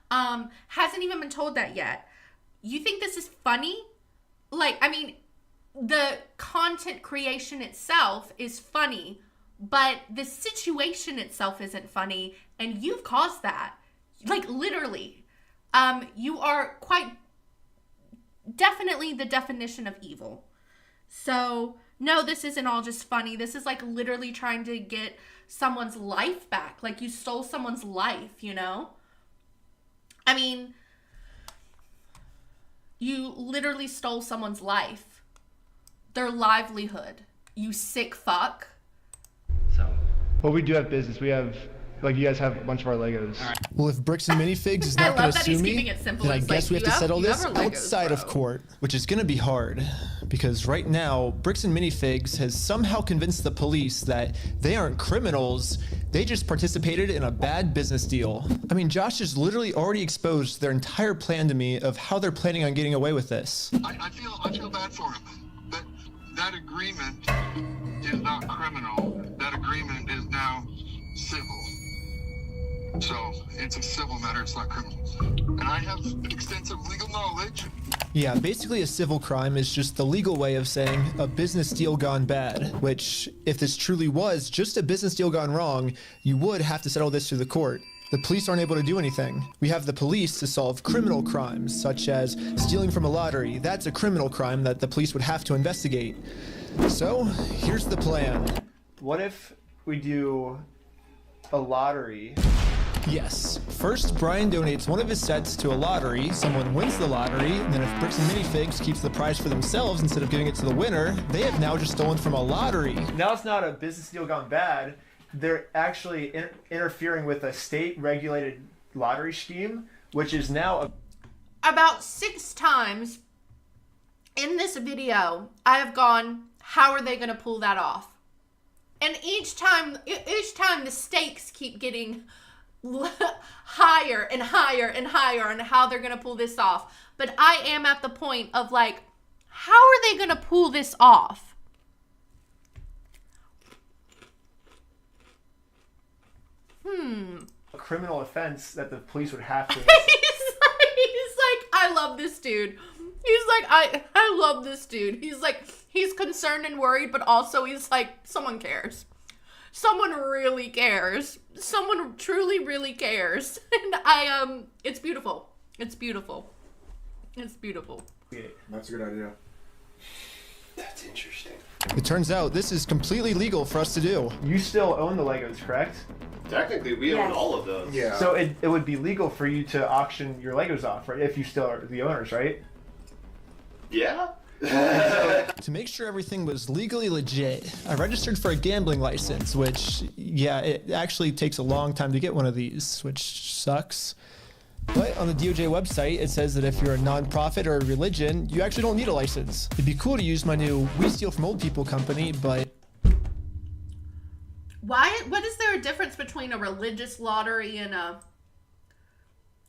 hasn't even been told that yet. You think this is funny? Like, I mean, the content creation itself is funny, but the situation itself isn't funny, and you've caused that. Like, literally. You are quite definitely the definition of evil. So, no, this isn't all just funny. This is like literally trying to get someone's life back. Like, you stole someone's life, you know? I mean, you literally stole someone's life. Their livelihood. You sick fuck. Well, we do have business. We have, like, you guys have a bunch of our Legos. Well, if Bricks and Minifigs is not going to sue me, then I It's guess like, we have you to settle you this our Legos, outside of bro. court, which is going to be hard. Because right now, Bricks and Minifigs has somehow convinced the police that they aren't criminals, they just participated in a bad business deal. I mean, Josh has literally already exposed their entire plan to me of how they're planning on getting away with this. I feel bad for him. That agreement is not criminal. That agreement is now civil. So it's a civil matter, it's not criminal. And I have extensive legal knowledge. Yeah, basically a civil crime is just the legal way of saying a business deal gone bad, which, if this truly was just a business deal gone wrong, you would have to settle this through the court. The police aren't able to do anything. We have the police to solve criminal crimes, such as stealing from a lottery. That's a criminal crime that the police would have to investigate. So, here's the plan. What if we do a lottery? Yes. First, Brian donates one of his sets to a lottery, someone wins the lottery, and then if Bricks and Minifigs keeps the prize for themselves instead of giving it to the winner, they have now just stolen from a lottery. Now it's not a business deal gone bad. They're actually interfering with a state-regulated lottery scheme, which is now About 6 times in this video, I have gone, how are they going to pull that off? And each time the stakes keep getting higher and higher and higher on how they're going to pull this off. But I am at the point of like, how are they going to pull this off? a criminal offense that the police would have to. He's like, I love this dude. He's like, I love this dude. He's like, he's concerned and worried, but also he's like, someone cares. Someone really cares. Someone truly, really cares. And it's beautiful. It's beautiful. It's beautiful. That's a good idea. That's interesting. It turns out this is completely legal for us to do. You still own the Legos, correct? Technically, we own all of those. Yeah. So it would be legal for you to auction your Legos off, right? If you still are the owners, right? Yeah. To make sure everything was legally legit, I registered for a gambling license, which, yeah, it actually takes a long time to get one of these, which sucks. But on the DOJ website, it says that if you're a nonprofit or a religion, you actually don't need a license. It'd be cool to use my new We Steal From Old People company, but... What is there a difference between a religious lottery and a...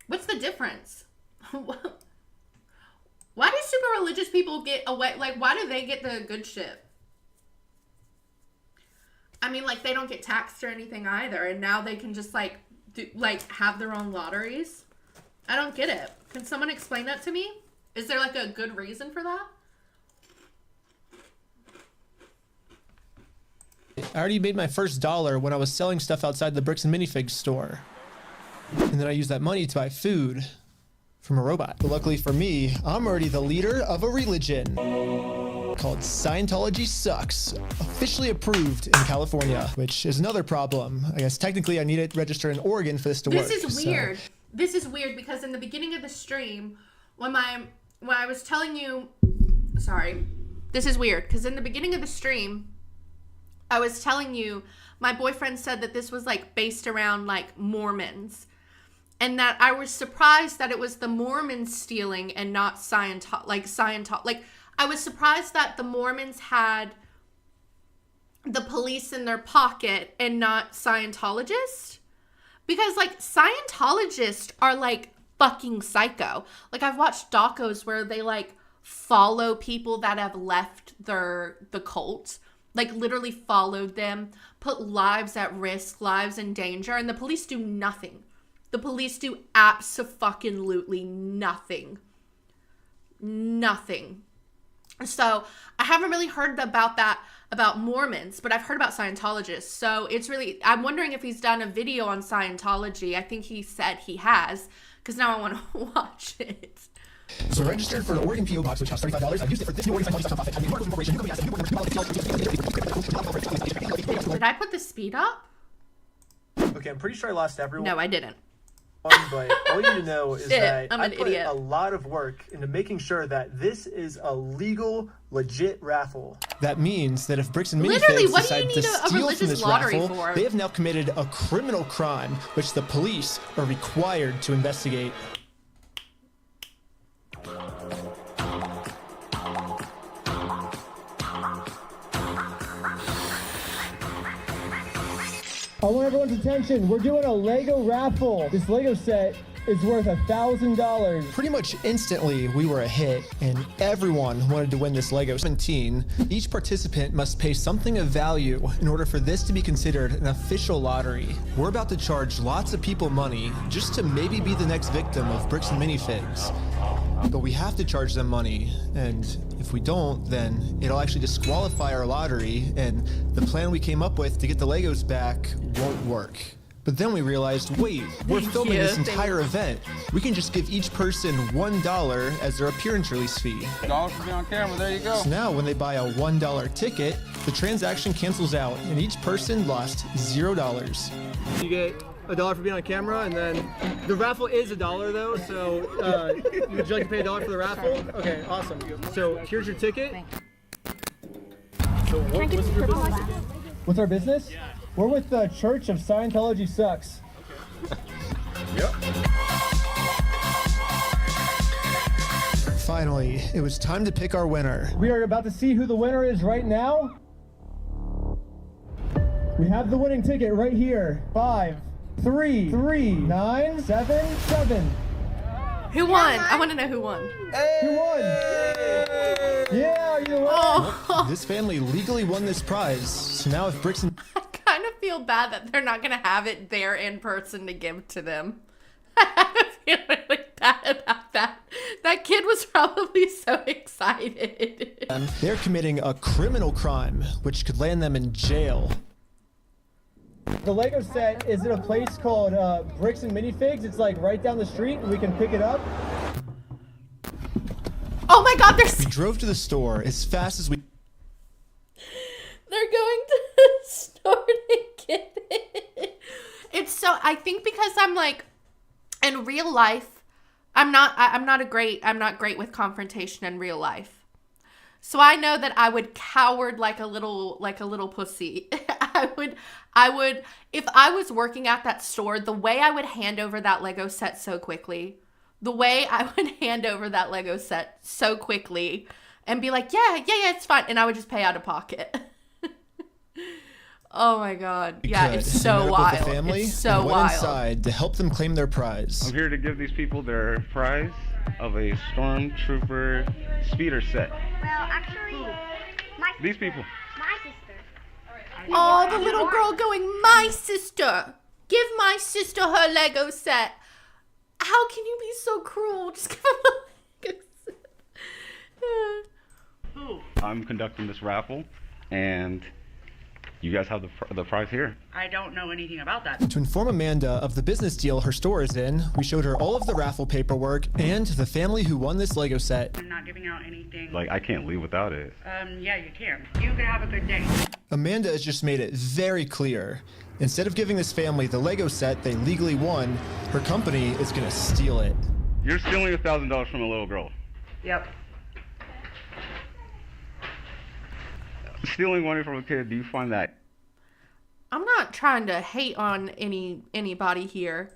What's the difference? Why do super religious people get away? Like, why do they get the good shit? I mean, like, they don't get taxed or anything either, and now they can just, like, have their own lotteries? I don't get it. Can someone explain that to me? Is there, like, a good reason for that? I already made my first $1 when I was selling stuff outside the Bricks and Minifigs store. And then I used that money to buy food from a robot. But luckily for me, I'm already the leader of a religion called Scientology Sucks, officially approved in California, which is another problem. I guess technically I need it registered in Oregon for this to work. This is weird. This is weird because in the beginning of the stream, when I was telling you, sorry, this is weird because in the beginning of the stream, I was telling you, my boyfriend said that this was like based around like Mormons, and that I was surprised that it was the Mormons stealing and not Scientology. Like I was surprised that the Mormons had the police in their pocket and not Scientologists? Because like Scientologists are like fucking psycho. Like I've watched docos where they like follow people that have left the cult, like literally followed them, put lives at risk, lives in danger, and the police do nothing. The police do abso-fucking-lutely nothing. Nothing. So I haven't really heard about Mormons, but I've heard about Scientologists. So it's really, I'm wondering if he's done a video on Scientology. I think he said he has, because now I want to watch it. So I registered for the Oregon PO box, which costs $35. I used it for this new Oregon Scientology stuff. Did I put the speed up? Okay, I'm pretty sure I lost everyone. No, I didn't. But all you need to know is that I'm I an put idiot. a lot of work into making sure that this is a legal, legit raffle. That means that if Bricks and Literally, Minifigs what do you decide need to a steal from religious this lottery raffle, for? they have now committed a criminal crime, which the police are required to investigate. I want everyone's attention. We're doing a Lego raffle. This Lego set is worth $1,000. Pretty much instantly, we were a hit, and everyone wanted to win this Lego 17. Each participant must pay something of value in order for this to be considered an official lottery. We're about to charge lots of people money just to maybe be the next victim of Bricks and Minifigs. But we have to charge them money, and if we don't, then it'll actually disqualify our lottery, and the plan we came up with to get the Legos back won't work. But then we realized, wait, we're filming this entire event. We can just give each person $1 as their appearance release fee. $1 for being on camera, there you go. So now when they buy a $1 ticket, the transaction cancels out, and each person lost $0. You get $1 for being on camera, and then the raffle is $1 though, so would you like to pay $1 for the raffle? Okay, awesome. So here's your ticket. So what's your business? What's our business? Yeah. We're with the Church of Scientology Sucks. Okay. Yep. Finally, it was time to pick our winner. We are about to see who the winner is right now. We have the winning ticket right here. 5, 3, 3, 9, 7, 7. Who won? I want to know who won. Who won? Yeah, you won. Oh. This family legally won this prize, so now if Bricks and I kind of feel bad that they're not going to have it there in person to give to them. I feel really bad about that. That kid was probably so excited. they're committing a criminal crime, which could land them in jail. The Lego set is at a place called Bricks and Minifigs. It's like right down the street, and we can pick it up. Oh my God, We drove to the store as fast as we. They're going to the store to get it. It's so, I think because I'm like, in real life, I'm not great with confrontation in real life. So I know that I would coward like a little pussy. I would, if I was working at that store, the way I would hand over that Lego set so quickly, and be like, yeah, it's fine. And I would just pay out of pocket. Oh my God. Yeah, it's so wild. The family it's so and went wild. inside to help them claim their prize. I'm here to give these people their prize of a Stormtrooper speeder set. Well, actually, These people. my sister. Oh, the little girl going, my sister. Give my sister her Lego set. How can you be so cruel? Just give her a Lego set. I'm conducting this raffle, and you guys have the prize here. I don't know anything about that. To inform Amanda of the business deal her store is in, we showed her all of the raffle paperwork and the family who won this Lego set. I'm not giving out anything. Like, I can't leave without it. Yeah, you can. You can have a good day. Amanda has just made it very clear. Instead of giving this family the Lego set they legally won, her company is gonna steal it. You're stealing $1,000 from a little girl. Yep. Stealing money from a kid, do you find that? I'm not trying to hate on anybody here.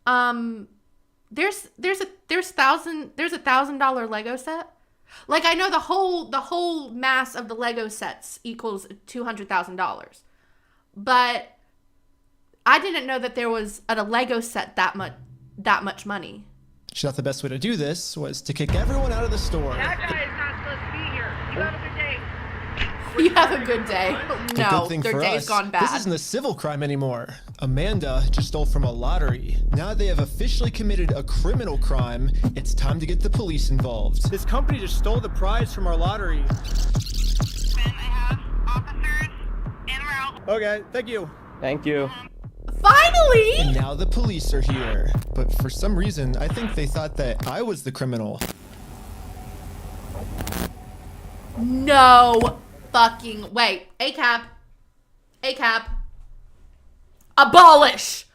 There's a $1,000 Lego set. Like, I know the whole mass of the Lego sets equals $200,000. But I didn't know that there was at a Lego set that much money. She thought the best way to do this was to kick everyone out of the store. That guy is not supposed to be here. You have a good day. You have a good day. But No, good thing their for day's us, gone bad. This isn't a civil crime anymore. Amanda just stole from a lottery. Now they have officially committed a criminal crime. It's time to get the police involved. This company just stole the prize from our lottery. Okay, thank you. Thank you. Finally! And now the police are here. But for some reason, I think they thought that I was the criminal. No fucking wait. ACAB. Abolish